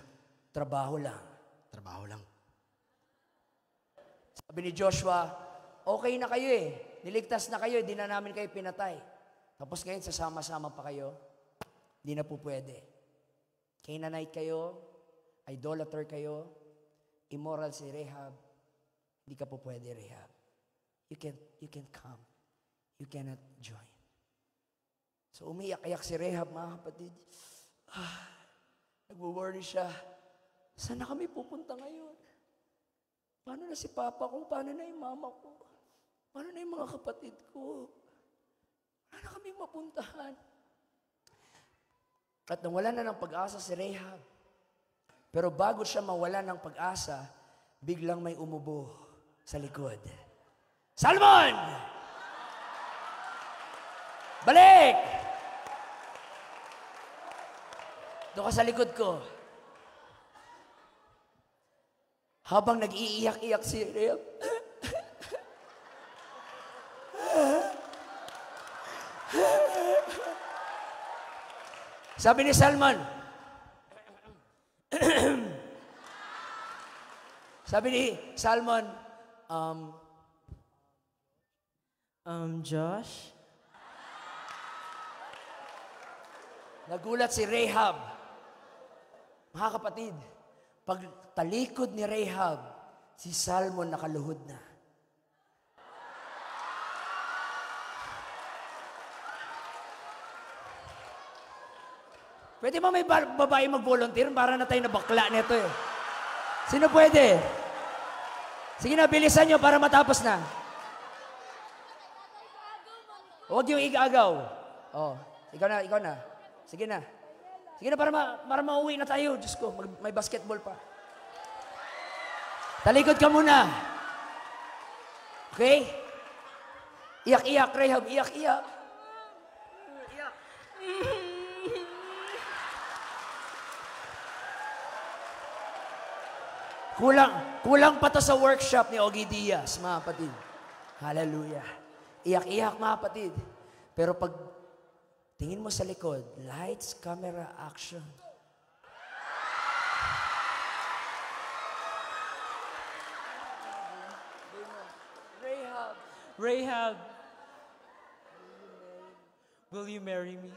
Trabaho lang. Trabaho lang. Sabi ni Joshua, okay na kayo eh. Niligtas na kayo, hindi na namin kayo pinatay. Tapos ngayon, sasama-sama pa kayo. Hindi na po pwede. Canaanite kayo, idolater kayo, immoral si Rahab. Hindi ka po pwede, Rahab. You can't come. You cannot join. So umiyak-iyak si Rahab, mga kapatid. Nag-worry siya. Saan na kami pupunta ngayon? Paano na si Papa ko? Paano na yung Mama ko? Paano na yung mga kapatid ko? Paano na kami mapuntahan? At nawala na ng pag-asa si Rahab. Pero bago siya mawala ng pag-asa, biglang may umubo sa likod. Salmon! Balik! Doon ka sa likod ko. Habang nag-iiyak-iyak si Rahab, sabi ni Salmon, sabi ni Salmon, Josh? Nagulat si Rahab. Mga kapatid, pag talikod ni Rahab, si Salmon nakaluhod na. Pwede ba may babae mag-volunteer? Para na tayo na bakla nito eh. Sino pwede? Sige na, bilisan nyo para matapos na. Huwag yung igagaw. Oh, ikaw na. Sige na. Sige na, para mauwi na tayo. Diyos ko, may basketball pa. Talikod ka muna. Okay? Iyak-iyak, Rahab. Iyak-iyak. Kulang pa to sa workshop ni Ogie Diaz, mga kapatid. Hallelujah. Iyak-iyak, mga kapatid. Pero pag tingin mo sa likod, lights, camera, action. Rahab, will you marry me?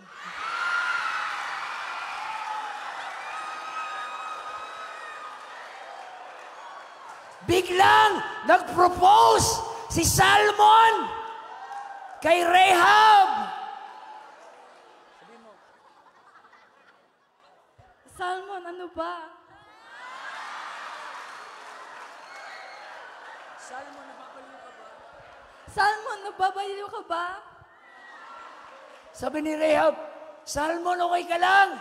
Biglang nag-propose si Salmon kay Rahab. Salmon, ano ba? Salmon, nababaliw ka ba? Salmon, nababaliw ka ba? Sabi ni Rahab, Salmon, okay ka lang?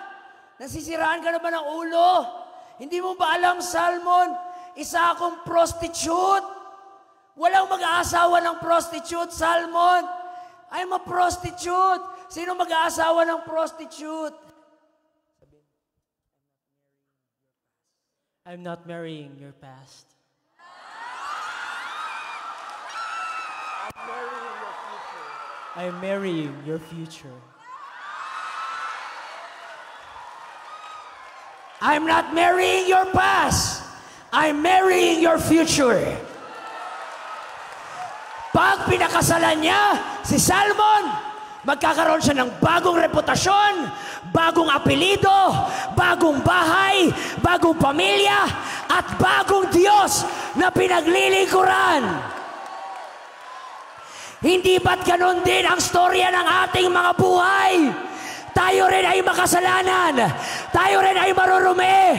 Nasisiraan ka na ba ng ulo? Hindi mo ba alam, Salmon, isa akong prostitute? Walang mag-aasawa ng prostitute, Salmon. I'm a prostitute. Sino mag-aasawa ng prostitute? I'm not marrying your past. I'm marrying your future. I'm not marrying your past. I'm marrying your future. Pag pinakasalan niya si Salmon, magkakaroon siya ng bagong reputasyon, bagong apelido, bagong bahay, bagong pamilya, at bagong Diyos na pinaglilingkuran. Hindi ba't ganun din ang storya ng ating mga buhay? Tayo rin ay makasalanan. Tayo rin ay marurumi.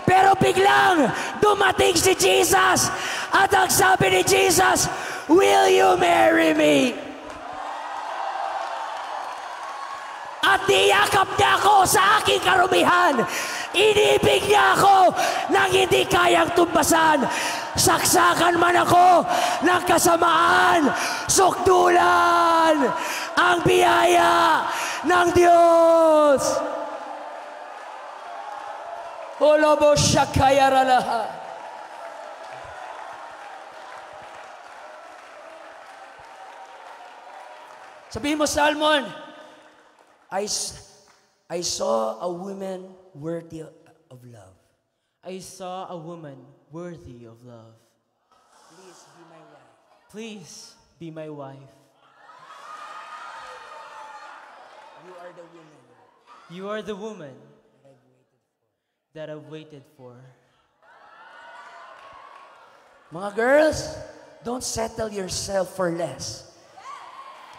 Pero biglang dumating si Jesus at ang sabi ni Jesus, will you marry me? At niyakap niya ako sa aking karumihan. Inibig niya ako nang hindi kayang tumbasan. Saksakan man ako ng kasamaan. Sukdulan ang biyaya ng Diyos. Olobo shakayaralaha. Sabihin mo, Salmon, I saw a woman worthy of love. I saw a woman worthy of love. Please be my wife. Please be my wife. You are the woman You are the woman that I've waited for. Mga girls, don't settle yourself for less.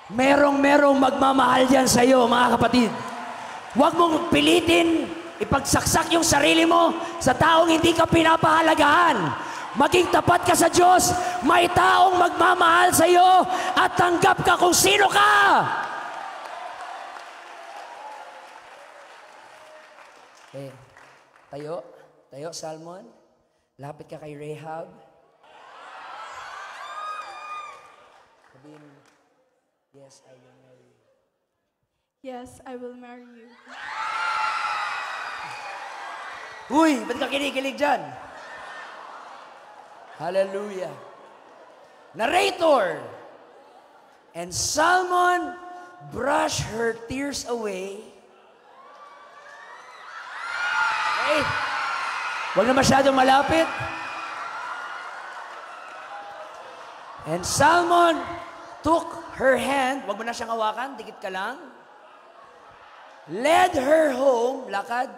Merong magmamahal dyan sa'yo, mga kapatid. Huwag mong pilitin, ipagsaksak yung sarili mo sa taong hindi ka pinapahalagahan. Maging tapat ka sa Diyos, may taong magmamahal sa'yo at tanggap ka kung sino ka. Okay. Tayo, Salmon. Lapit ka kay Rahab. Sabihin, yes, I will marry you. Yes, I will marry you. Uy, ba't ka kinikilig dyan? Hallelujah. Narrator. And Salmon brushed her tears away. Okay. Huwag na masyadong malapit. And Salmon took her hand, wag mo na siyang hawakan, dikit ka lang. Led her home, lakad,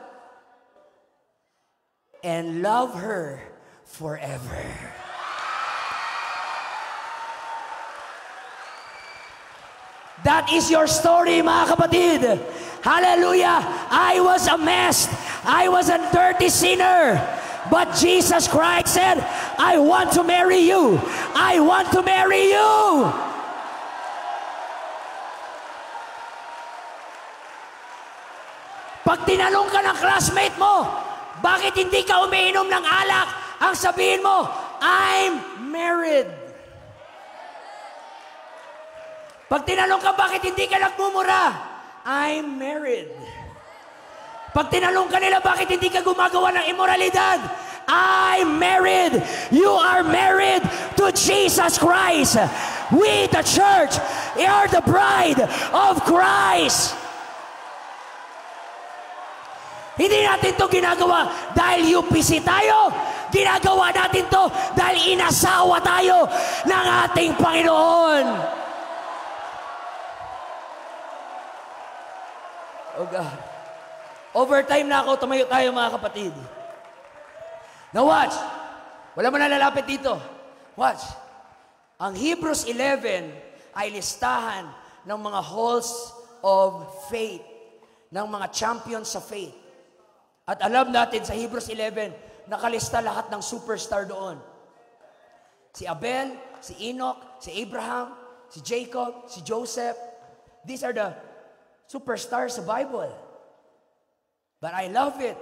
and love her forever. That is your story, mga kapatid. Hallelujah! I was a mess. I was a dirty sinner. But Jesus Christ said, I want to marry you. I want to marry you. Pag tinanong ka ng classmate mo, bakit hindi ka umiinom ng alak? Ang sabihin mo, I'm married. Pag tinanong ka, bakit hindi ka nagmumura? I'm married. Pag tinanong ka nila, bakit hindi ka gumagawa ng immoralidad? I'm married. You are married to Jesus Christ. We, the church, are the bride of Christ. Hindi natin to ginagawa dahil UPC tayo. Ginagawa natin to dahil inasawa tayo ng ating Panginoon. Oh God. Overtime na ako, tumayo tayo mga kapatid. Now watch. Wala mo na lalapit dito. Watch. Ang Hebrews 11 ay listahan ng mga halls of faith, ng mga champions sa faith. At alam natin sa Hebrews 11, nakalista lahat ng superstar doon. Si Abel, si Enoch, si Abraham, si Jacob, si Joseph. These are the superstars sa Bible. But I love it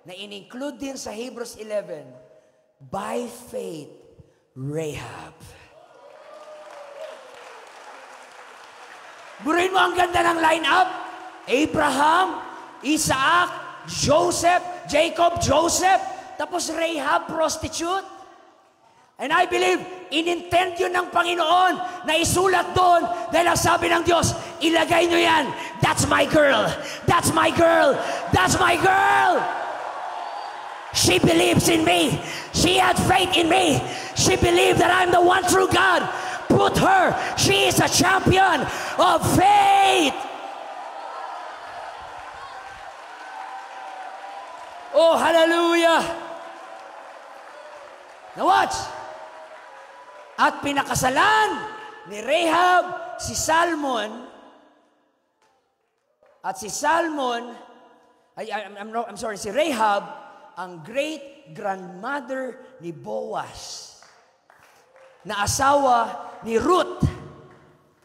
na in-include din sa Hebrews 11, by faith, Rahab. Buruin mo ang ganda ng lineup. Abraham, Isaac, Joseph, Jacob, Joseph, tapos Rahab, prostitute. And I believe, in-intend yun ng Panginoon na isulat doon dahil ang sabi ng Diyos, ilagay nyo yan. That's my girl. That's my girl. That's my girl. She believes in me. She had faith in me. She believed that I'm the one true God. Put her. She is a champion of faith. Oh, hallelujah. Now watch. At pinakasalan ni Rahab si Salmon. At si Salmon, si Rahab, ang great-grandmother ni Boaz, na asawa ni Ruth.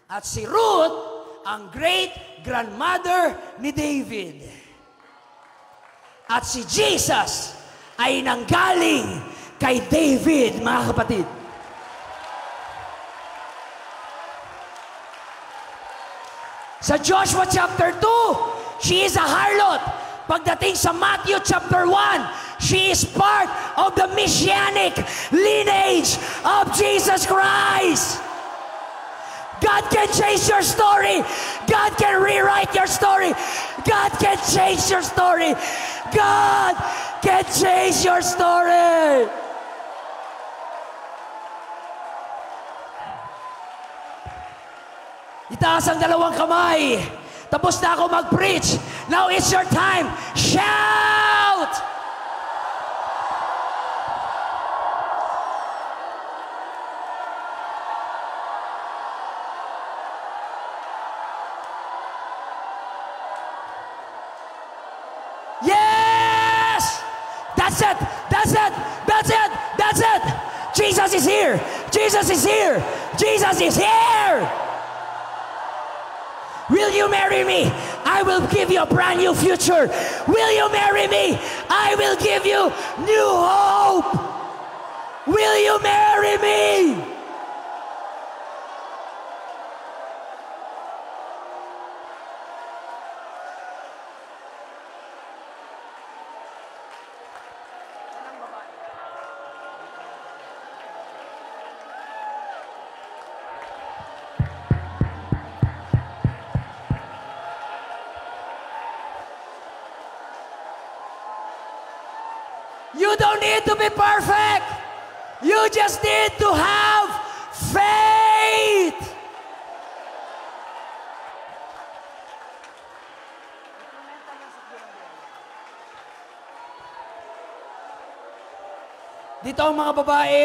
At si Ruth, ang great-grandmother ni David. At si Jesus ay nanggaling kay David, mga kapatid. Sa Joshua chapter 2, she is a harlot. Pagdating sa Matthew chapter 1, she is part of the messianic lineage of Jesus Christ. God can change your story. God can rewrite your story. God can change your story. God can change your story. Itaas ang dalawang kamay. Tapos na ako mag-preach. Now it's your time. Shout! Yes! That's it! That's it! That's it! That's it! Jesus is here! Jesus is here! Jesus is here! Will you marry me? I will give you a brand new future. Will you marry me? I will give you new hope. Will you marry me? You don't need to be perfect. You just need to have faith. Dito ang mga babae.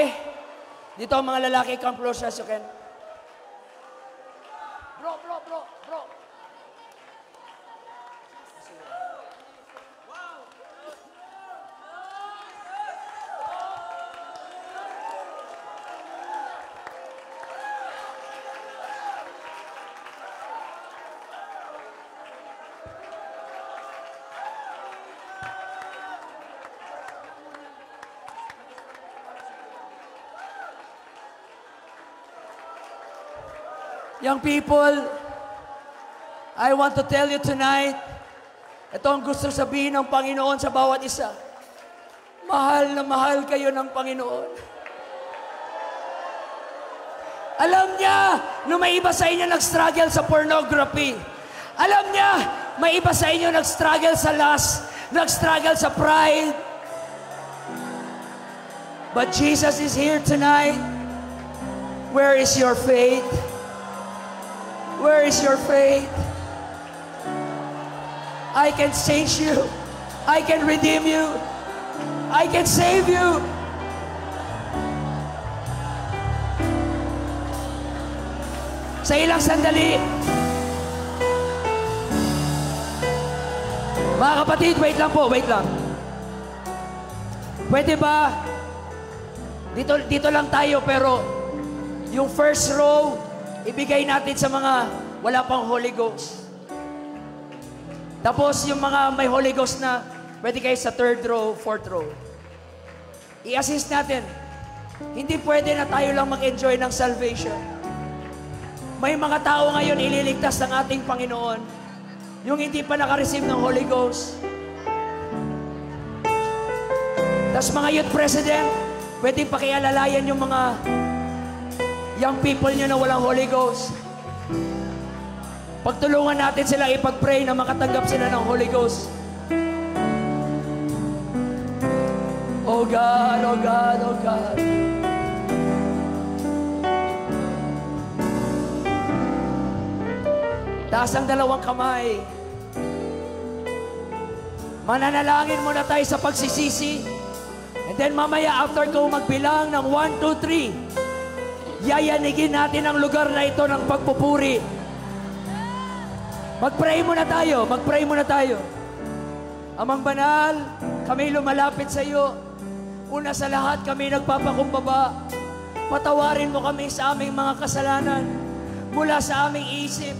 Dito ang mga lalaki. Come closer as you can. Bro. Young people, I want to tell you tonight, ito ang gusto sabihin ng Panginoon sa bawat isa. Mahal na mahal kayo ng Panginoon. Alam niya na may iba sa inyo nag-struggle sa pornography. Alam niya, may iba sa inyo nag-struggle sa lust, nag-struggle sa pride. But Jesus is here tonight. Where is your faith? Where is your faith? I can change you. I can redeem you. I can save you. Sa ilang sandali. Mga kapatid, wait lang po, wait lang. Pwede ba? Dito lang tayo, pero yung first row, ibigay natin sa mga wala pang Holy Ghost. Tapos yung mga may Holy Ghost na, pwede kayo sa third row, fourth row. I-assist natin. Hindi pwede na tayo lang mag-enjoy ng salvation. May mga tao ngayon ililigtas ng ating Panginoon. Yung hindi pa naka-receive ng Holy Ghost. Tapos mga youth president, pwedeng pakialalayan yung mga young people nyo na walang Holy Ghost. Pagtulungan natin sila ipag-pray na makatanggap sila ng Holy Ghost. Oh God, oh God, oh God. Taas ang dalawang kamay. Mananalangin muna tayo sa pagsisisi. And then mamaya after ko magbilang ng 1, 2, 3, yayanigin natin ang lugar na ito ng pagpupuri. Mag-pray muna tayo, mag-pray muna tayo. Amang banal, kami lumalapit sa iyo. Una sa lahat, kami nagpapakumbaba. Patawarin mo kami sa aming mga kasalanan. Mula sa aming isip,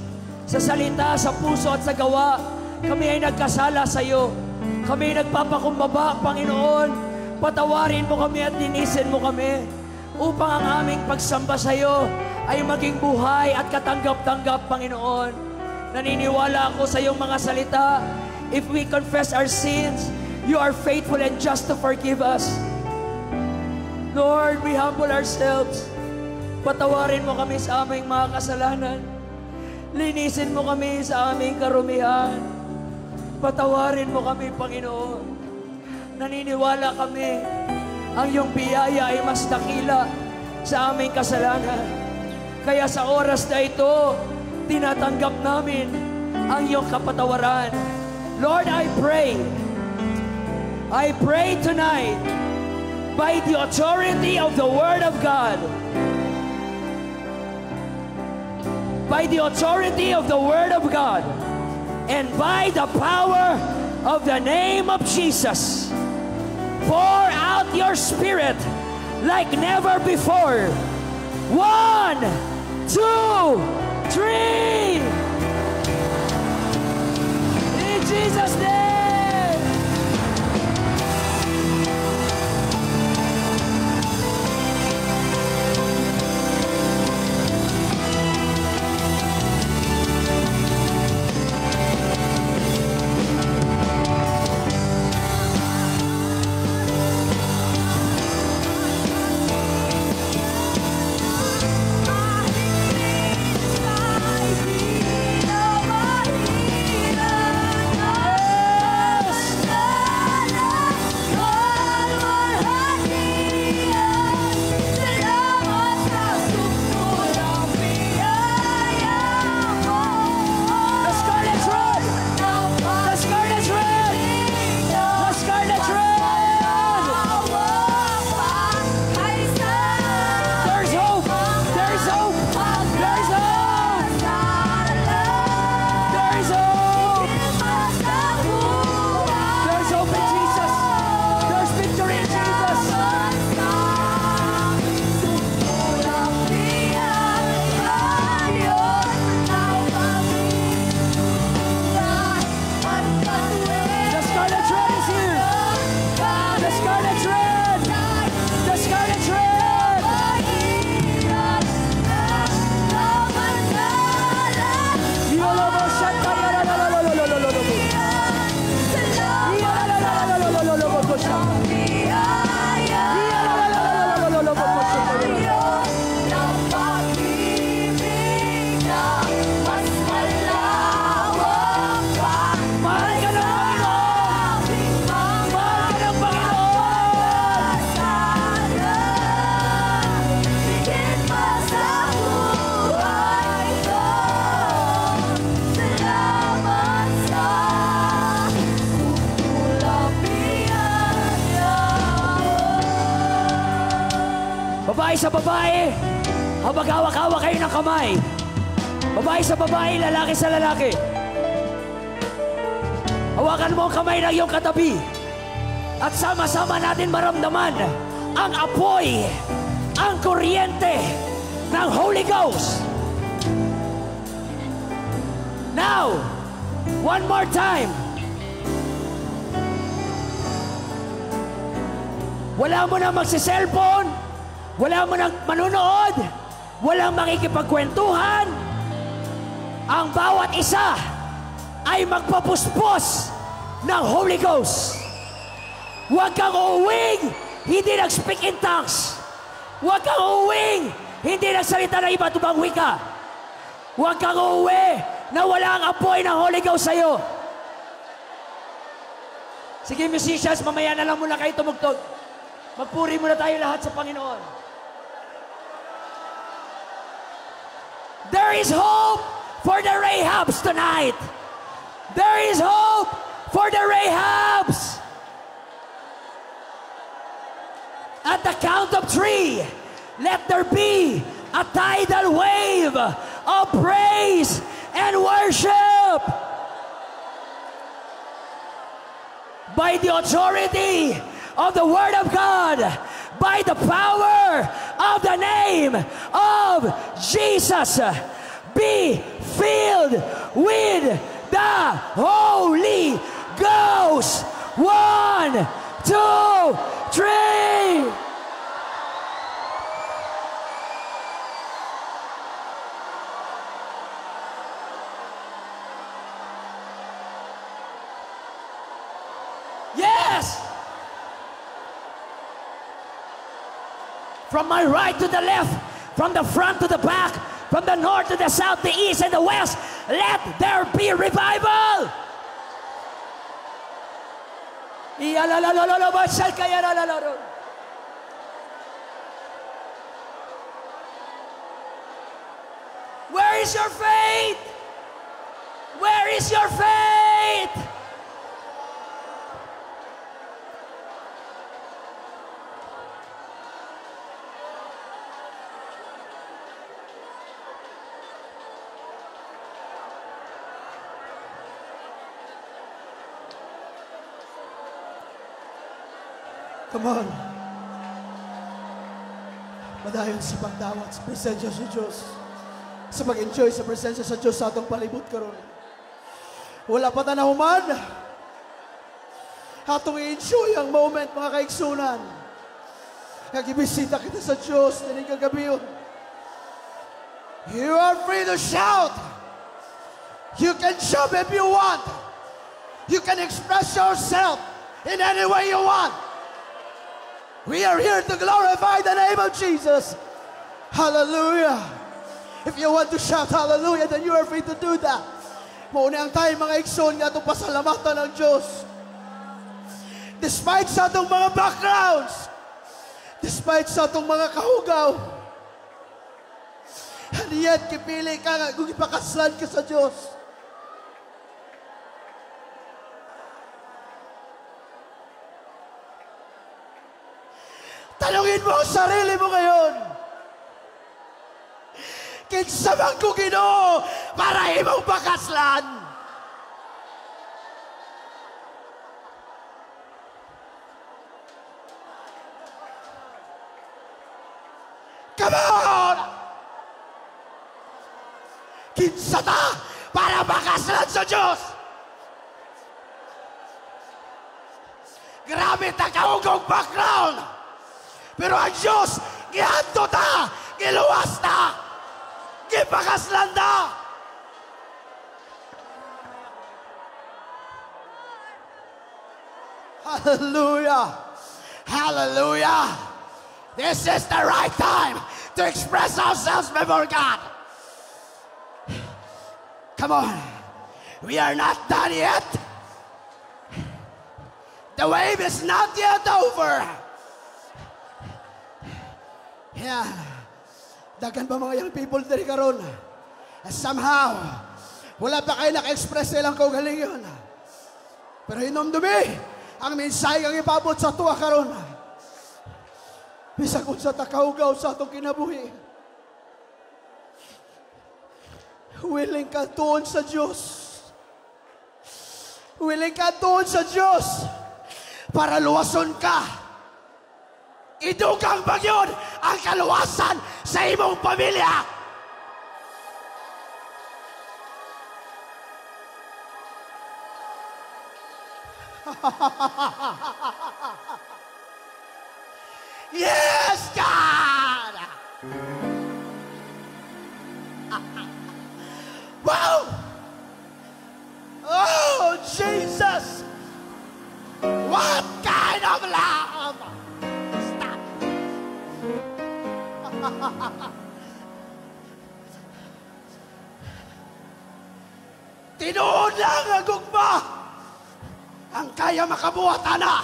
sa salita, sa puso at sa gawa, kami ay nagkasala sa iyo. Kami nagpapakumbaba, Panginoon. Patawarin mo kami at linisin mo kami. Upang ang aming pagsamba sa iyo ay maging buhay at katanggap-tanggap, Panginoon. Naniniwala ako sa iyong mga salita. If we confess our sins, you are faithful and just to forgive us. Lord, we humble ourselves. Patawarin mo kami sa aming mga kasalanan. Linisin mo kami sa aming karumihan. Patawarin mo kami, Panginoon. Naniniwala kami, ang iyong biyaya ay mas dakila sa aming kasalanan. Kaya sa oras na ito, tinatanggap namin ang iyong kapatawaran. Lord, I pray tonight, by the authority of the Word of God, by the authority of the Word of God, and by the power of the name of Jesus, pour out your Spirit like never before. 1, 2, 3. In Jesus' name. Babae sa babae, hawak-hawak kayo ng kamay. Babae sa babae, lalaki sa lalaki. Hawakan mo ang kamay ng iyong katabi. At sama-sama natin maramdaman ang apoy, ang kuryente ng Holy Ghost. Now, one more time. Wala mo na magsiselfone, wala mo nang manunood, walang makikipagkwentuhan. Ang bawat isa ay magpapuspos ng Holy Ghost. Huwag kang uuwing hindi nag-speak in tongues. Huwag kang uuwing hindi nagsalita ng iba't ibang wika. Huwag kang uuwi na wala ang apoy ng Holy Ghost sa'yo. Sige, musicians, mamaya na lang muna kayo tumugtog. Magpuri muna tayo lahat sa Panginoon. There is hope for the Rahabs tonight. There is hope for the Rahabs. At the count of 3, let there be a tidal wave of praise and worship. By the authority of the Word of God, by the power of the name of Jesus, be filled with the Holy Ghost. 1, 2, 3. Yes! From my right to the left, from the front to the back, from the north to the south, the east and the west. Let there be revival. Where is your faith? Where is your faith? Come on. Madayon sa pagdawat sa presensya sa Diyos. Sa mag-enjoy sa presensya sa Diyos sa atong palibot karon. Wala pa ta nahuman. Atong i-enjoy ang moment, mga kaigsunan. Kagibisita kita sa Diyos na kagabi. You are free to shout. You can jump if you want. You can express yourself in any way you want. We are here to glorify the name of Jesus. Hallelujah. If you want to shout hallelujah, then you are free to do that. Mauna ang tayo mga igsoon nga itong pasalamatan ng Diyos. Despite sa itong mga backgrounds, despite sa itong mga kahugaw, and yet kipili ka nga kung ipakaslan ka sa Diyos. Tanungin mo ang sarili mo ngayon. Kinsa man ko Ginoo para imong pakaslan. Come on! Kinsa ta para pakaslan sa Diyos. Grabe ta kaugong background. Pero ang Diyos, gihanto ta, giluwas ta, gipakaslan ta. Hallelujah! Hallelujah! This is the right time to express ourselves before God. Come on. We are not done yet. The wave is not yet over. Yeah. Dagan pa mga young people diri karon. Somehow, wala pa kayo naka-express silang kaugalingon. Pero hinumdumi, ang mensahe kang ipabot sa tuwa karon. Bisa kung sa takaugaw sa atong kinabuhi. Willing ka doon sa Diyos. Willing ka doon sa Diyos para luwason ka. Idugang bagyon ang kaluwasan sa imong pamilya. Yes, God! Wow! Oh, Jesus! What kind of love? Stop! Tinuod lang ang gugma ang kaya makabuhatan na.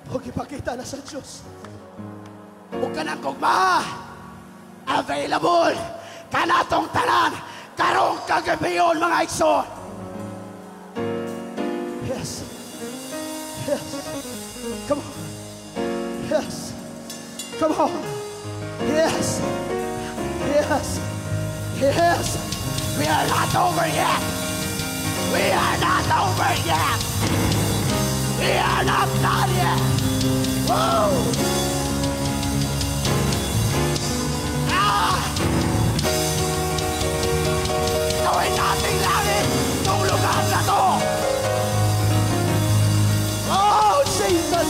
Huwag ipakita na sa Diyos. Huwag ka ng gugma. Available ka na itong tanan. Karong kagabi yun, mga igsoon. Yes. Yes. Come on. Yes. Come on. Yes. Yes. Yes. We are not over yet. We are not over yet. We are not done yet. Woo! Ah! Gawin natin langit itong lugar na to. Oh, Jesus!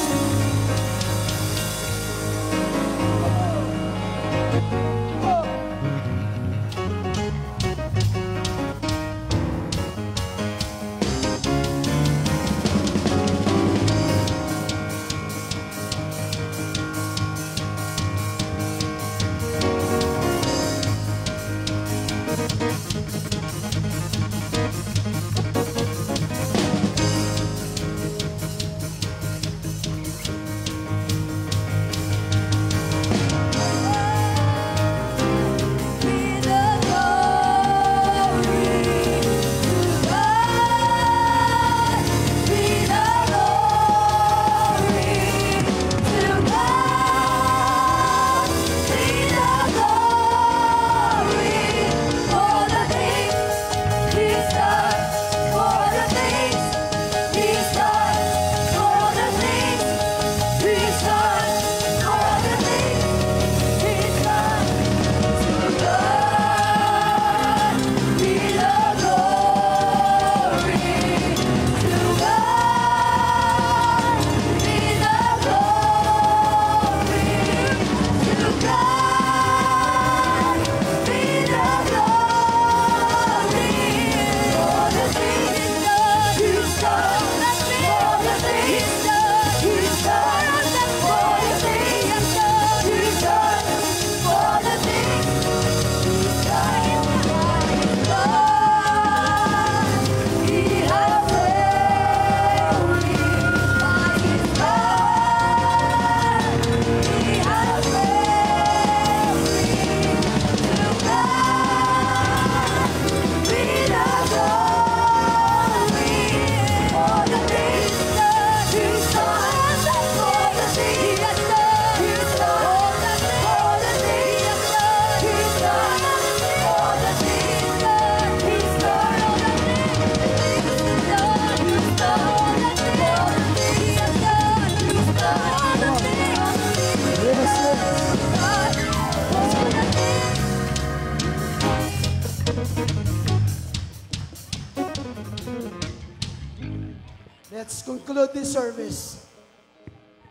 conclude this service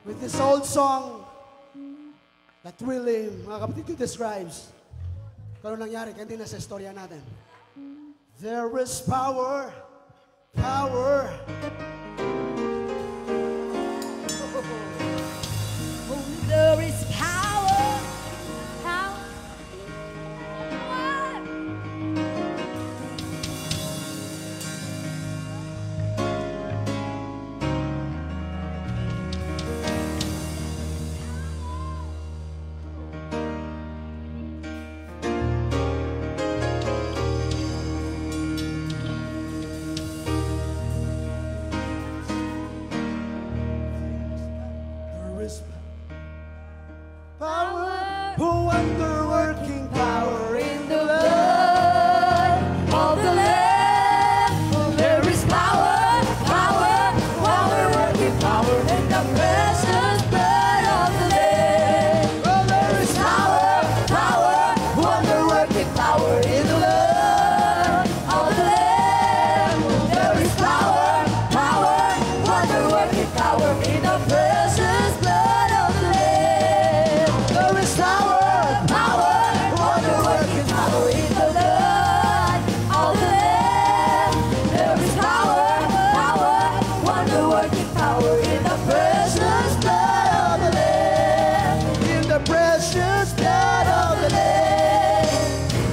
with this old song that really, mga kapatid ko, describes kung ano nangyari kanina sa istorya natin. There is power, power. There is power, power. There is power, wonder-working power in the Blood of the Lamb. There is power, power, wonder-working power in the precious blood of the Lamb. Oh, there is Power, power, wonder-working power in the blood of the Lamb. There is power, power, wonder-working power in the precious blood of the Lamb. There is power, Power, wonder-working power in the blood of the Lamb. There is power, power, wonder-working power in the precious blood of the Lamb. in the precious blood of the Lamb.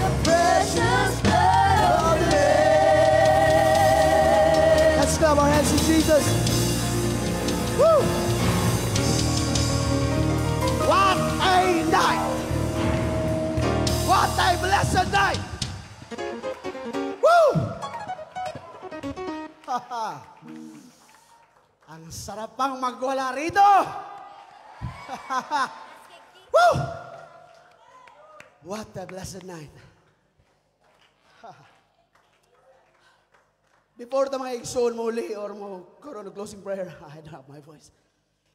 The precious blood of the Lamb. Let's clap our hands to Jesus. Woo! What a night! What a blessed night! Woo! Ang sarap pang magwala rito! Woo! What a blessed night! Before the mga igsoon mo uli or mo karoon ng closing prayer, I don't have my voice.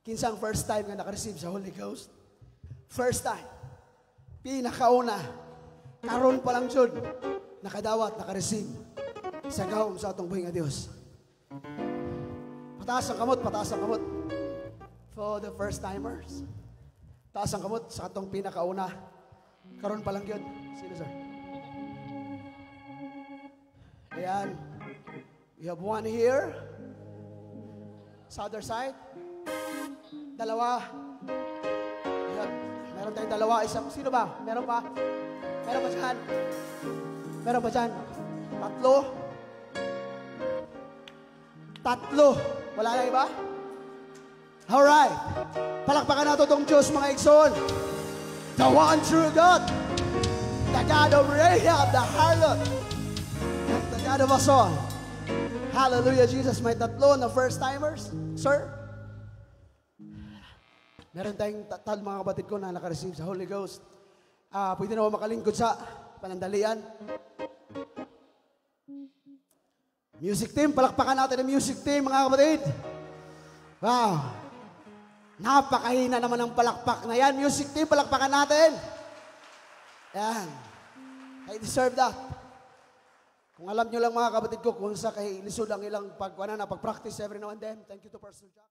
Kinsang first time nga nakareceive sa Holy Ghost? First time. Pinakauna. Karon pa lang jud nakadawat, nakareceive sa gahom sa atong buhing nga Dios. Pataas ang kamot, pataas ang kamot. For the first timers. Taas ang kamot sa atong pinakauna. Karon pa lang yun. Sino, sir? Ayan. We have one here. Sa other side. Dalawa. Ayan. Meron tayong dalawa. Isang, sino ba? Meron pa? Meron pa dyan? Meron pa dyan? Tatlo? Tatlo. Wala na iba? Alright. Palakpakan nato itong Diyos, mga igsoon. The one true God. The God of Rahab, the harlot. The God of us all. Hallelujah, Jesus. May tatlo na first-timers. Sir? Meron tayong mga kapatid ko na nakareceive sa Holy Ghost. Pwede na ako makalingkod sa panandalian. Music team, palakpakan natin ang music team, mga kapatid. Wow. Napakahina naman ang palakpak na yan. Music team, palakpakan natin. Yan. I deserve that. Kung alam nyo lang, mga kapatid ko, kung sa kay lisod ang ilang pag-practice every now and then, thank you to Pastor Jack.